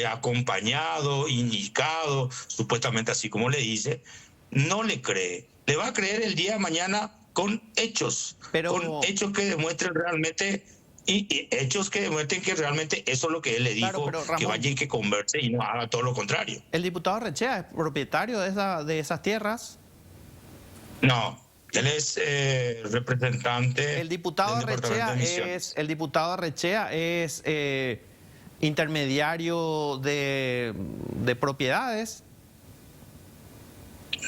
acompañado, indicado, supuestamente así como le dice, no le cree. Le va a creer el día de mañana con hechos, con hechos que demuestren realmente, y hechos que demuestren que realmente eso es lo que él le dijo, pero, Ramón, que vaya y que converse y no haga todo lo contrario. ¿El diputado Arrechea es propietario de esas tierras? No. Él es representante. El diputado Arrechea es intermediario de propiedades.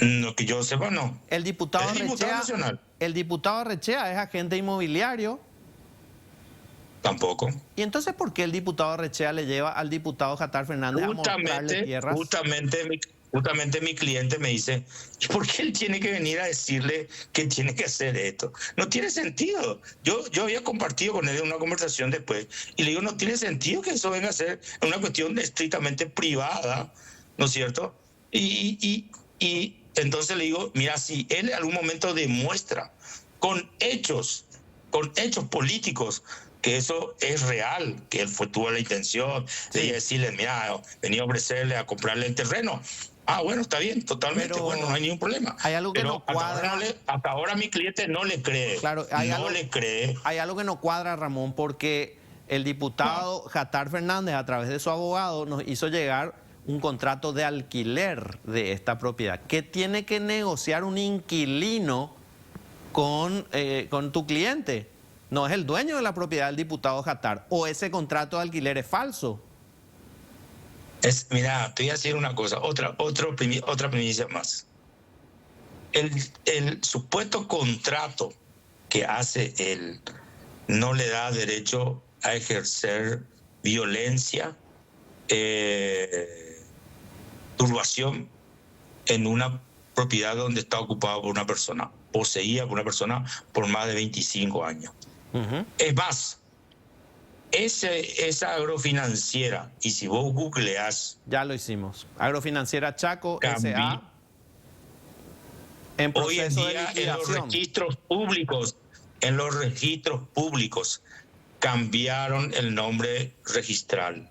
No, que yo sepa, no. El diputado Arrechea es agente inmobiliario. Tampoco. ¿Y entonces por qué el diputado Arrechea le lleva al diputado Jatar Fernández a mostrarle tierras? Justamente mi cliente me dice, ¿y por qué él tiene que venir a decirle que tiene que hacer esto? No tiene sentido. Yo había compartido con él en una conversación después y le digo, no tiene sentido que eso venga a ser una cuestión estrictamente privada, ¿no es cierto? Y entonces le digo, mira, si él en algún momento demuestra con hechos políticos que eso es real, que él tuvo la intención de decirle, mira, venía a ofrecerle a comprarle el terreno. Ah, bueno, está bien, totalmente, Pero bueno, no hay ningún problema. hay algo que no cuadra. Hasta ahora mi cliente no le cree. Claro, Hay algo que no cuadra, Ramón, porque el diputado Jatar Fernández, a través de su abogado, nos hizo llegar un contrato de alquiler de esta propiedad. ¿Qué tiene que negociar un inquilino con tu cliente? No es el dueño de la propiedad el diputado Jatar. ¿O ese contrato de alquiler es falso? Mira, te voy a decir una cosa, otra primicia más. El supuesto contrato que hace él no le da derecho a ejercer violencia, turbación en una propiedad donde está ocupada por una persona, poseída por una persona por más de 25 años. Es más, esa agrofinanciera, y si vos googleás... Ya lo hicimos. Agrofinanciera Chaco S.A. en hoy en proceso de día liquidación. en los registros públicos cambiaron el nombre registral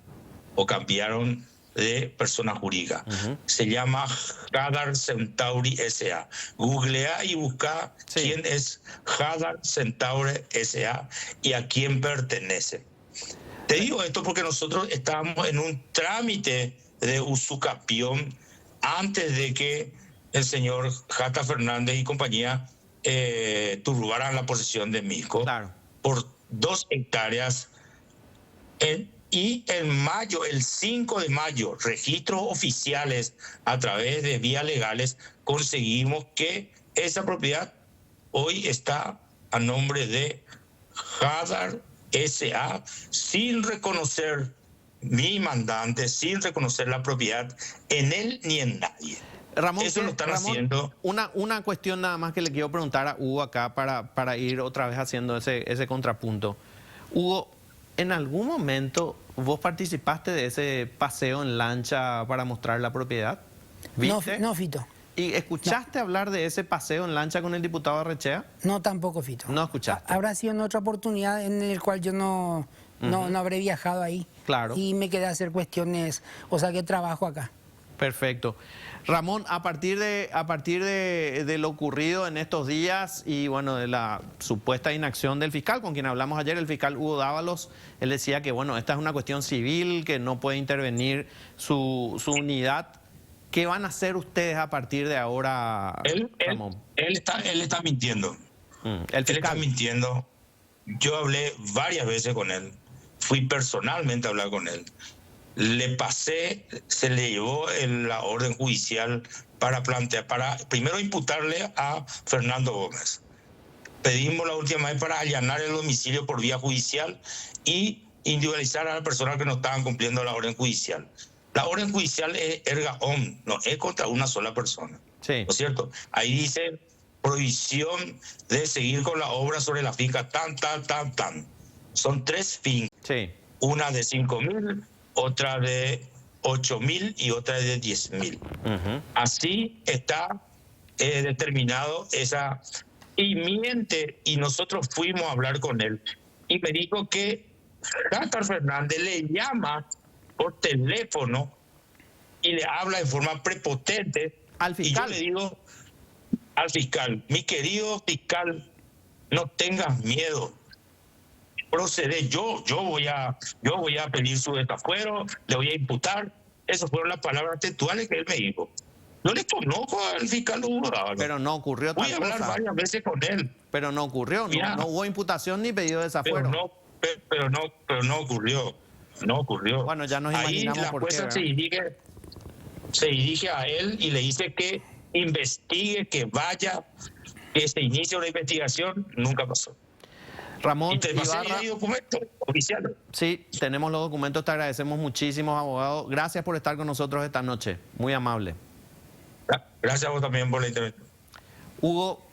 o cambiaron de persona jurídica. Se llama Hadar Centauri S.A. Googlea y busca quién es Hadar Centauri S.A. y a quién pertenece. Te digo esto porque nosotros estábamos en un trámite de usucapión antes de que el señor Jatar Fernández y compañía turbaran la posesión de Misco por 2 hectáreas. Y en mayo, el 5 de mayo, registros oficiales a través de vías legales, conseguimos que esa propiedad hoy está a nombre de Hadar S.A. sin reconocer mi mandante, sin reconocer la propiedad en él ni en nadie. Ramón, eso lo están haciendo. Una cuestión nada más que le quiero preguntar a Hugo acá para ir otra vez haciendo ese contrapunto. Hugo, ¿en algún momento vos participaste de ese paseo en lancha para mostrar la propiedad? ¿Viste? No, Fito. ¿Y escuchaste hablar de ese paseo en lancha con el diputado Arrechea? No, tampoco, Fito. No escuchaste. Habrá sido en otra oportunidad en la cual yo no habré viajado ahí. Claro. Y me quedé a hacer cuestiones, o sea, que trabajo acá. Perfecto. Ramón, a partir de lo ocurrido en estos días y bueno, de la supuesta inacción del fiscal, con quien hablamos ayer, el fiscal Hugo Dávalos, él decía que bueno, esta es una cuestión civil, que no puede intervenir su unidad. ¿Qué van a hacer ustedes a partir de ahora, Ramón? Él está mintiendo. El fiscal. Él está mintiendo. Yo hablé varias veces con él. Fui personalmente a hablar con él. Le pasé, se le llevó la orden judicial para primero imputarle a Fernando Gómez. Pedimos la última vez para allanar el domicilio por vía judicial y individualizar a la persona que no estaban cumpliendo la orden judicial. La orden judicial es erga omnes, no es contra una sola persona. Sí. ¿No es cierto? Ahí dice prohibición de seguir con la obra sobre la finca tan. Son 3 fincas. Sí. Una de 5.000, otra de 8.000 y otra de 10.000. Así está determinado esa... Y miente, y nosotros fuimos a hablar con él. Y me dijo que Jatar Fernández le llama por teléfono y le habla de forma prepotente. Al fiscal. Y yo le digo al fiscal, mi querido fiscal, no tengas miedo. Procede, yo voy a pedir su desafuero, le voy a imputar. Esas fueron las palabras textuales que él me dijo. Yo le conozco al fiscal Hugo Dávalos. Pero no ocurrió tal cosa. Voy a hablar varias veces con él. Pero no ocurrió, no hubo imputación ni pedido de desafuero. Pero no ocurrió. No ocurrió. Bueno, ya nos ahí imaginamos la por jueza qué. se dirige a él y le dice que investigue, que vaya, que se inicie una investigación. Nunca pasó. Ramón y te pasé Ibarra, el documento oficial. Sí, tenemos los documentos, te agradecemos muchísimo, abogado. Gracias por estar con nosotros esta noche, muy amable. Gracias a vos también por la intervención. Hugo,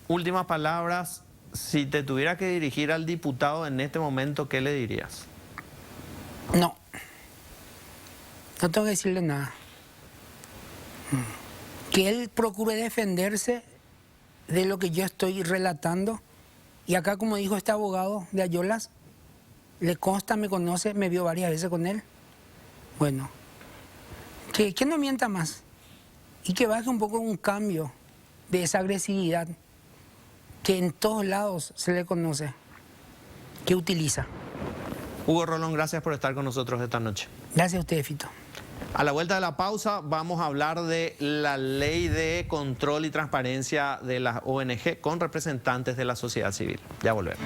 últimas palabras. Si te tuviera que dirigir al diputado en este momento, ¿qué le dirías? No tengo que decirle nada. que él procure defenderse de lo que yo estoy relatando. Y acá, como dijo este abogado de Ayolas, le consta, me conoce, me vio varias veces con él. Bueno, que no mienta más y que baje un poco un cambio de esa agresividad que en todos lados se le conoce, que utiliza. Hugo Rolón, gracias por estar con nosotros esta noche. Gracias a usted, Fito. A la vuelta de la pausa vamos a hablar de la ley de control y transparencia de las ONG con representantes de la sociedad civil. Ya volvemos.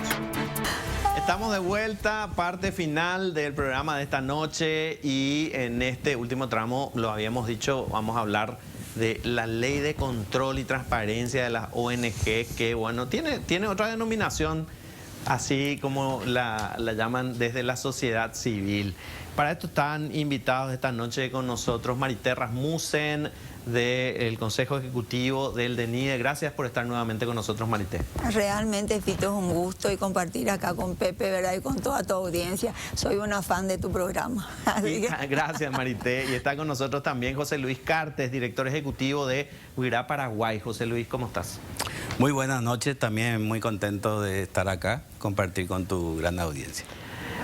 Estamos de vuelta, parte final del programa de esta noche y en este último tramo, lo habíamos dicho, vamos a hablar de la ley de control y transparencia de las ONG, que bueno, tiene otra denominación, así como la llaman desde la sociedad civil. Para esto están invitados esta noche con nosotros Marité Rasmussen, del Consejo Ejecutivo del DENIDE. Gracias por estar nuevamente con nosotros, Marité. Realmente, Fito, es un gusto y compartir acá con Pepe, ¿verdad? Y con toda tu audiencia. Soy una fan de tu programa. Gracias, Marité. Y está con nosotros también José Luis Cartes, director ejecutivo de Huirá Paraguay. José Luis, ¿cómo estás? Muy buenas noches, también muy contento de estar acá, compartir con tu gran audiencia.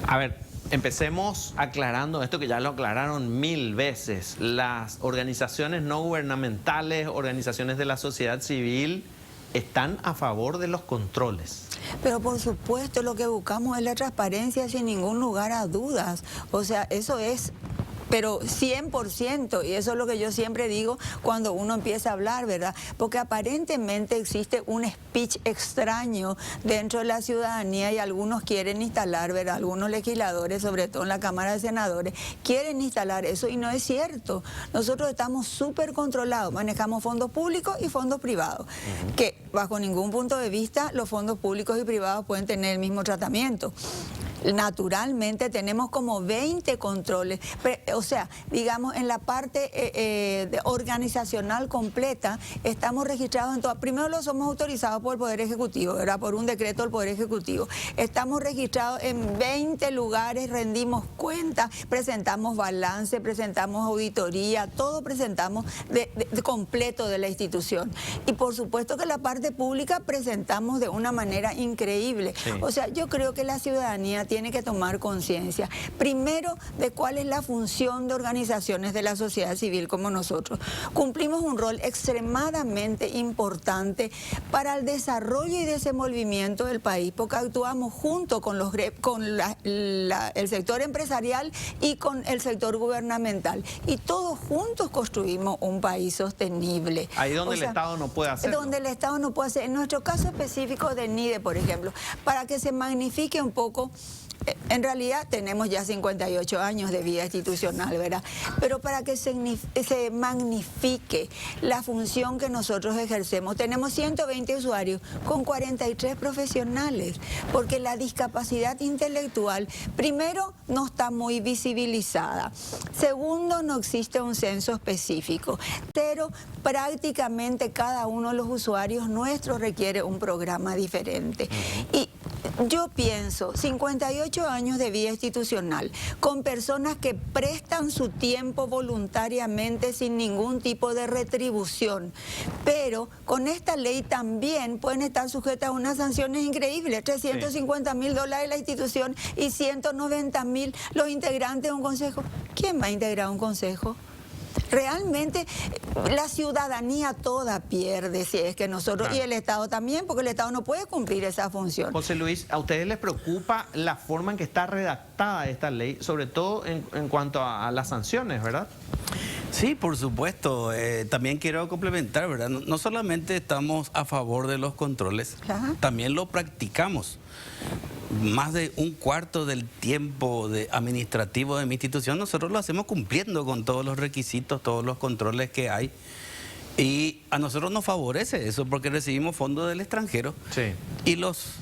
A ver, empecemos aclarando esto que ya lo aclararon 1000 veces. Las organizaciones no gubernamentales, organizaciones de la sociedad civil, están a favor de los controles. Pero por supuesto lo que buscamos es la transparencia sin ningún lugar a dudas. O sea, eso es... pero 100%, y eso es lo que yo siempre digo cuando uno empieza a hablar, ¿verdad? Porque aparentemente existe un speech extraño dentro de la ciudadanía y algunos quieren instalar, ¿verdad? Algunos legisladores, sobre todo en la Cámara de Senadores, quieren instalar eso y no es cierto. Nosotros estamos súper controlados, manejamos fondos públicos y fondos privados, que bajo ningún punto de vista los fondos públicos y privados pueden tener el mismo tratamiento. Naturalmente tenemos como 20 controles, o sea, digamos en la parte organizacional completa estamos registrados en todo. Primero lo somos autorizados por el Poder Ejecutivo, ¿verdad? Por un decreto del Poder Ejecutivo. Estamos registrados en 20 lugares, rendimos cuentas, presentamos balance, presentamos auditoría, todo presentamos de completo de la institución. Y por supuesto que la parte pública presentamos de una manera increíble. Sí. O sea, yo creo que la ciudadanía tiene que tomar conciencia, primero, de cuál es la función de organizaciones de la sociedad civil como nosotros. Cumplimos un rol extremadamente importante para el desarrollo y desenvolvimiento del país, porque actuamos junto con el sector empresarial y con el sector gubernamental. Y todos juntos construimos un país sostenible. Ahí donde el Estado no puede hacer. Donde el Estado no puede hacer. En nuestro caso específico de NIDE, por ejemplo, para que se magnifique un poco. En realidad tenemos ya 58 años de vida institucional, ¿verdad? Pero para que se magnifique la función que nosotros ejercemos, tenemos 120 usuarios con 43 profesionales, porque la discapacidad intelectual, primero, no está muy visibilizada. Segundo, no existe un censo específico. Pero prácticamente cada uno de los usuarios nuestros requiere un programa diferente. Y yo pienso, 58 años de vida institucional, con personas que prestan su tiempo voluntariamente sin ningún tipo de retribución, pero con esta ley también pueden estar sujetas a unas sanciones increíbles, $350.000 la institución y 190.000 los integrantes de un consejo. ¿Quién va a integrar un consejo? Realmente la ciudadanía toda pierde si es que nosotros, claro. Y el Estado también, porque el Estado no puede cumplir esa función. José Luis, ¿a ustedes les preocupa la forma en que está redactada esta ley, sobre todo en cuanto a las sanciones, verdad? Sí, por supuesto. También quiero complementar, ¿verdad? No solamente estamos a favor de los controles, también lo practicamos. Más de un cuarto del tiempo administrativo de mi institución nosotros lo hacemos cumpliendo con todos los requisitos, todos los controles que hay. Y a nosotros nos favorece eso porque recibimos fondos del extranjero. Sí. Y los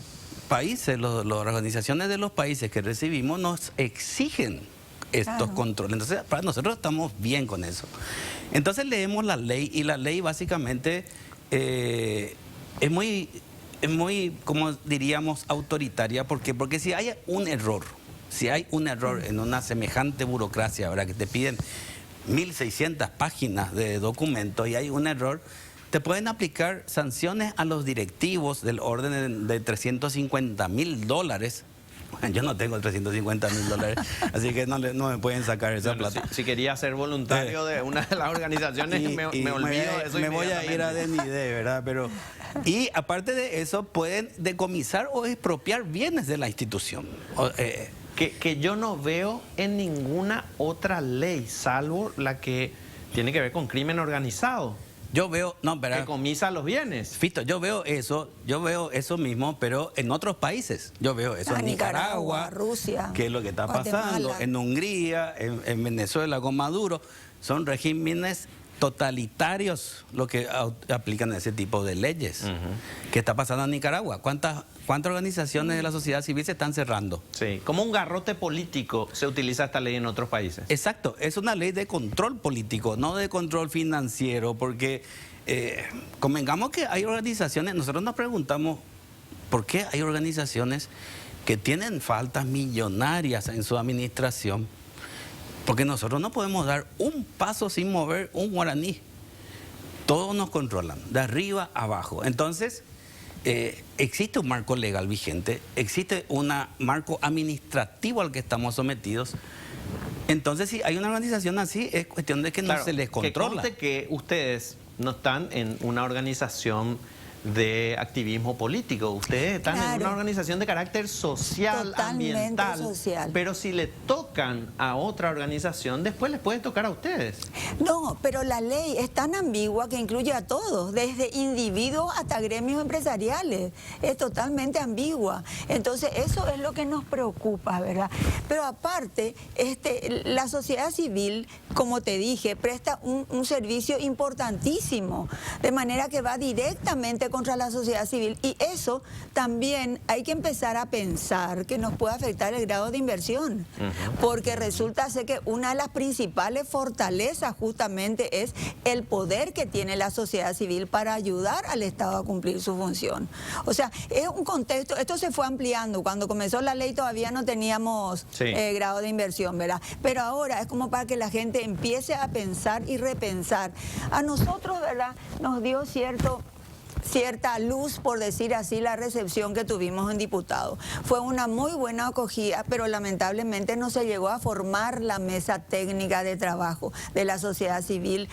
países, las organizaciones de los países que recibimos nos exigen estos controles. Entonces, para nosotros estamos bien con eso. Entonces leemos la ley y la ley básicamente es muy, como diríamos, autoritaria. ¿Por qué? Porque si hay un error en una semejante burocracia, ¿verdad? Que te piden 1.600 páginas de documentos y hay un error, te pueden aplicar sanciones a los directivos del orden de $350.000. Yo no tengo $350.000, así que no me pueden sacar esa plata. Si quería ser voluntario de una de las organizaciones, me olvido de eso. Me voy a ir a DNID, ¿verdad? Y aparte de eso, pueden decomisar o expropiar bienes de la institución. Que yo no veo en ninguna otra ley, salvo la que tiene que ver con crimen organizado. Yo veo, que comisa los bienes. Fito, yo veo eso mismo, pero en otros países. Yo veo eso en Nicaragua, Rusia, que es lo que está pasando, en Hungría, en Venezuela con Maduro. Son regímenes totalitarios lo que aplican ese tipo de leyes. ¿Qué está pasando en Nicaragua? ¿Cuántas organizaciones de la sociedad civil se están cerrando? Sí, como un garrote político se utiliza esta ley en otros países. Exacto, es una ley de control político, no de control financiero, porque convengamos que hay organizaciones, nosotros nos preguntamos por qué hay organizaciones que tienen faltas millonarias en su administración, porque nosotros no podemos dar un paso sin mover un guaraní. Todos nos controlan, de arriba a abajo. Entonces, existe un marco legal vigente, existe un marco administrativo al que estamos sometidos. Entonces, si hay una organización así, es cuestión de que no se les controla. Que conste que ustedes no están en una organización de activismo político. Ustedes están en una organización de carácter social, totalmente ambiental. Social. Pero si le tocan a otra organización, después les puede tocar a ustedes. No, pero la ley es tan ambigua que incluye a todos, desde individuos hasta gremios empresariales. Es totalmente ambigua. Entonces, eso es lo que nos preocupa, ¿verdad? Pero aparte, la sociedad civil, como te dije, presta un servicio importantísimo, de manera que va directamente contra la sociedad civil, y eso también hay que empezar a pensar que nos puede afectar el grado de inversión, porque resulta ser que una de las principales fortalezas justamente es el poder que tiene la sociedad civil para ayudar al Estado a cumplir su función. O sea, es un contexto, esto se fue ampliando, cuando comenzó la ley todavía no teníamos grado de inversión, ¿verdad? Pero ahora es como para que la gente empiece a pensar y repensar. A nosotros, ¿verdad?, nos dio cierta luz, por decir así, la recepción que tuvimos en diputados. Fue una muy buena acogida, pero lamentablemente no se llegó a formar la mesa técnica de trabajo de la sociedad civil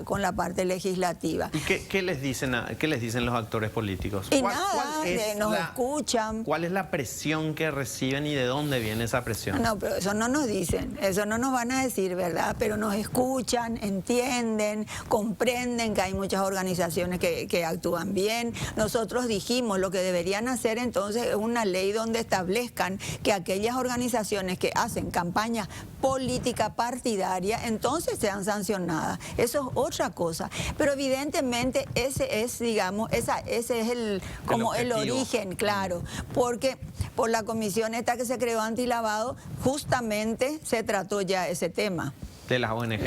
con la parte legislativa. ¿Y qué les dicen los actores políticos? Y nada, nos escuchan. ¿Cuál es la presión que reciben y de dónde viene esa presión? No, pero eso no nos dicen, eso no nos van a decir, ¿verdad? Pero nos escuchan, entienden, comprenden que hay muchas organizaciones que actúan bien. Nosotros dijimos lo que deberían hacer entonces es una ley donde establezcan que aquellas organizaciones que hacen campaña política partidaria entonces sean sancionadas. Eso es otra cosa. Pero evidentemente ese es, digamos, ese es el origen, claro, porque por la comisión esta que se creó antilavado justamente se trató ya ese tema. ¿De las ONG?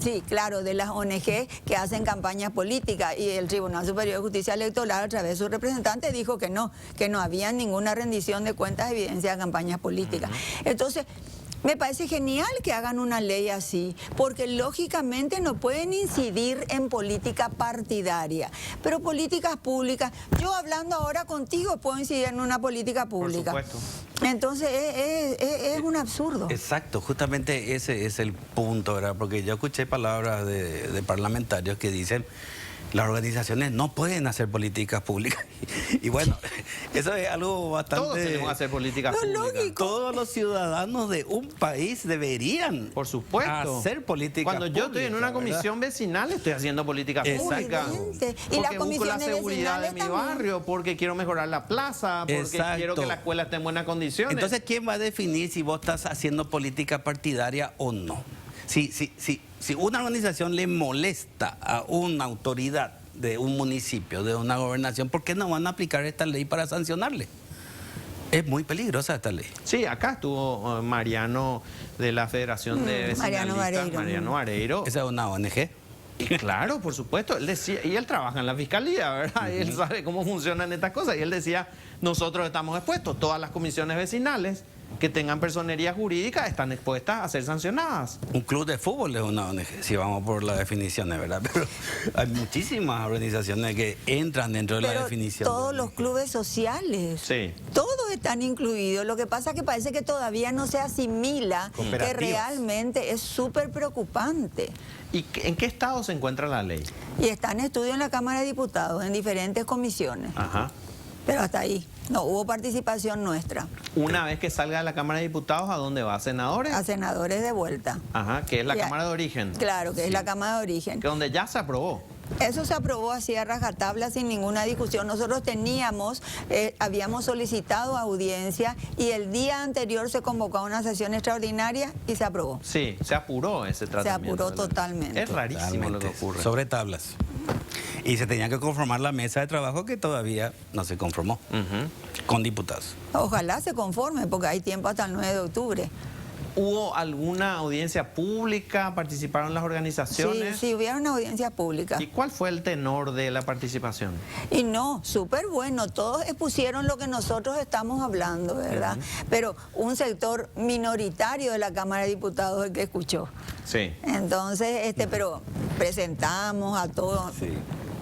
Sí, claro, de las ONG que hacen campañas políticas, y el Tribunal Superior de Justicia Electoral, a través de su representante, dijo que no había ninguna rendición de cuentas, evidencia de campañas políticas. Entonces, me parece genial que hagan una ley así, porque lógicamente no pueden incidir en política partidaria, pero políticas públicas. Yo hablando ahora contigo puedo incidir en una política pública. Por supuesto. Entonces es un absurdo. Exacto, justamente ese es el punto, ¿verdad? Porque yo escuché palabras de parlamentarios que dicen: las organizaciones no pueden hacer políticas públicas. Y bueno, eso es algo bastante... Todos tenemos que hacer políticas públicas. Lógico. Todos los ciudadanos de un país deberían, por supuesto, hacer políticas Cuando yo estoy en una ¿verdad? comisión vecinal, estoy haciendo políticas públicas. Y las porque busco la comisiones seguridad de mi vecinales barrio, porque quiero mejorar la plaza, porque quiero que la escuela esté en buenas condiciones. Entonces, ¿quién va a definir si vos estás haciendo política partidaria o no? Si una organización le molesta a una autoridad de un municipio, de una gobernación, ¿por qué no van a aplicar esta ley para sancionarle? Es muy peligrosa esta ley. Sí, acá estuvo Mariano de la Federación de Vecinalistas, Mariano Vareiro. Esa es una ONG. Y claro, por supuesto, él decía, y él trabaja en la fiscalía, ¿verdad? Y él sabe cómo funcionan estas cosas. Y él decía, nosotros estamos expuestos, todas las comisiones vecinales que tengan personería jurídica están expuestas a ser sancionadas. Un club de fútbol es una ONG, si vamos por las definiciones, ¿verdad? Pero hay muchísimas organizaciones que entran dentro de la definición. Todos los clubes sociales, sí, todos están incluidos. Lo que pasa es que parece que todavía no se asimila, que realmente es súper preocupante. ¿Y en qué estado se encuentra la ley? Y está en estudio en la Cámara de Diputados, en diferentes comisiones. Ajá. Pero hasta ahí, no hubo participación nuestra. Una vez que salga de la Cámara de Diputados, ¿a dónde va? ¿A senadores? A senadores de vuelta. Ajá, que es la Cámara de Origen. Claro, que es la Cámara de Origen. Que donde ya se aprobó. Eso se aprobó así a rajatabla sin ninguna discusión. Nosotros habíamos solicitado audiencia y el día anterior se convocó a una sesión extraordinaria y se aprobó. Sí, se apuró ese tratamiento. Se apuró totalmente. Es rarísimo lo que ocurre. Sobre tablas. Y se tenía que conformar la mesa de trabajo que todavía no se conformó con diputados. Ojalá se conforme porque hay tiempo hasta el 9 de octubre. ¿Hubo alguna audiencia pública? ¿Participaron las organizaciones? Sí, hubieron una audiencia pública. ¿Y cuál fue el tenor de la participación? Y no, súper bueno. Todos expusieron lo que nosotros estamos hablando, ¿verdad? Pero un sector minoritario de la Cámara de Diputados es el que escuchó. Sí. Entonces, pero presentamos a todos. Sí.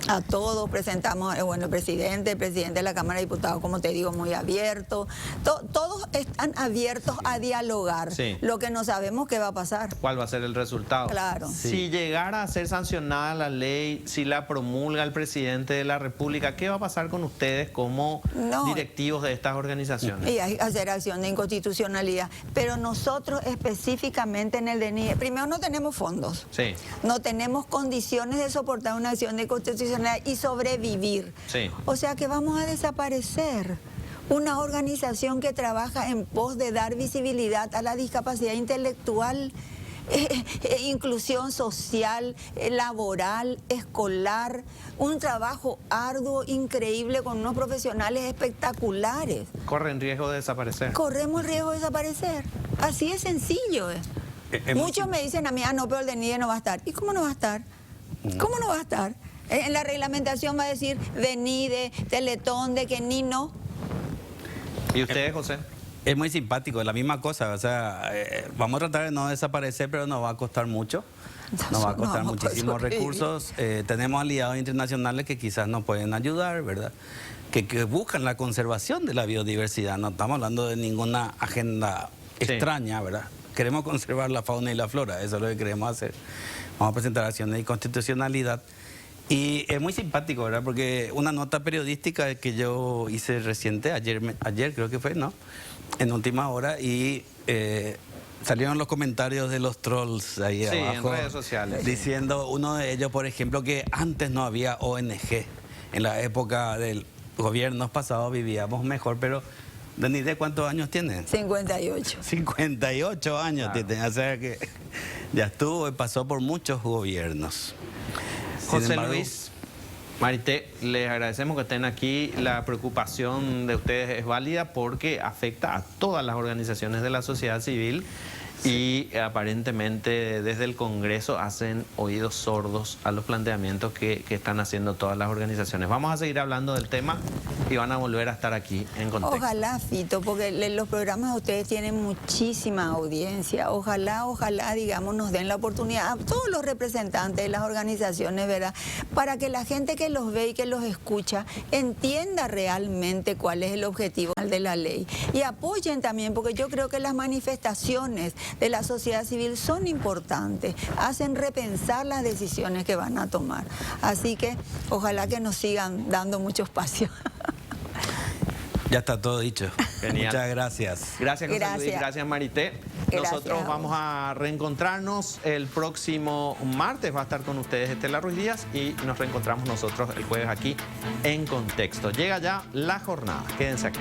A todos presentamos, bueno, el presidente de la Cámara de Diputados, como te digo, muy abierto. Todos están abiertos a dialogar. Sí. Lo que no sabemos qué va a pasar. ¿Cuál va a ser el resultado? Claro. Sí. Si llegara a ser sancionada la ley, si la promulga el presidente de la República, ¿qué va a pasar con ustedes como directivos de estas organizaciones? Y hay que hacer acción de inconstitucionalidad. Pero nosotros específicamente en el DNI, primero no tenemos fondos. Sí. No tenemos condiciones de soportar una acción de inconstitucionalidad y sobrevivir. Sí. O sea que vamos a desaparecer. Una organización que trabaja en pos de dar visibilidad a la discapacidad intelectual, inclusión social, laboral, escolar, un trabajo arduo, increíble, con unos profesionales espectaculares. ¿Corren riesgo de desaparecer? Corremos el riesgo de desaparecer. Así es sencillo. Muchos me dicen a mí, no, pero el DNIDE no va a estar. ¿Y cómo no va a estar? ¿Cómo no va a estar? En la reglamentación va a decir DNIDE, Teletón, de que ni no. ¿Y ustedes, José? Es muy simpático, es la misma cosa. O sea, vamos a tratar de no desaparecer, pero nos va a costar mucho. Nos va a costar muchísimos recursos. Tenemos aliados internacionales que quizás nos pueden ayudar, ¿verdad? Que buscan la conservación de la biodiversidad. No estamos hablando de ninguna agenda extraña, ¿verdad? Queremos conservar la fauna y la flora, eso es lo que queremos hacer. Vamos a presentar acciones de inconstitucionalidad. Y es muy simpático, ¿verdad? Porque una nota periodística que yo hice reciente, ayer creo que fue, ¿no? En última hora, y salieron los comentarios de los trolls ahí abajo. En redes sociales. Diciendo, uno de ellos, por ejemplo, que antes no había ONG. En la época del gobierno pasado vivíamos mejor, pero ¿DNIDE cuántos años tiene? 58. 58 años tiene, o sea que ya estuvo y pasó por muchos gobiernos. José Luis, Marité, les agradecemos que estén aquí. La preocupación de ustedes es válida porque afecta a todas las organizaciones de la sociedad civil y aparentemente desde el Congreso hacen oídos sordos a los planteamientos que están haciendo todas las organizaciones. Vamos a seguir hablando del tema y van a volver a estar aquí en Contexto. Ojalá, Fito, porque los programas de ustedes tienen muchísima audiencia. Ojalá, digamos, nos den la oportunidad a todos los representantes de las organizaciones, ¿verdad? Para que la gente que los ve y que los escucha entienda realmente cuál es el objetivo de la ley. Y apoyen también, porque yo creo que las manifestaciones de la sociedad civil son importantes, hacen repensar las decisiones que van a tomar. Así que ojalá que nos sigan dando mucho espacio. Ya está todo dicho. Genial. Muchas gracias. Gracias, José Luis. Gracias, Marité. Nosotros vamos a reencontrarnos el próximo martes. Va a estar con ustedes Estela Ruiz Díaz y nos reencontramos nosotros el jueves aquí en Contexto. Llega ya la jornada. Quédense aquí.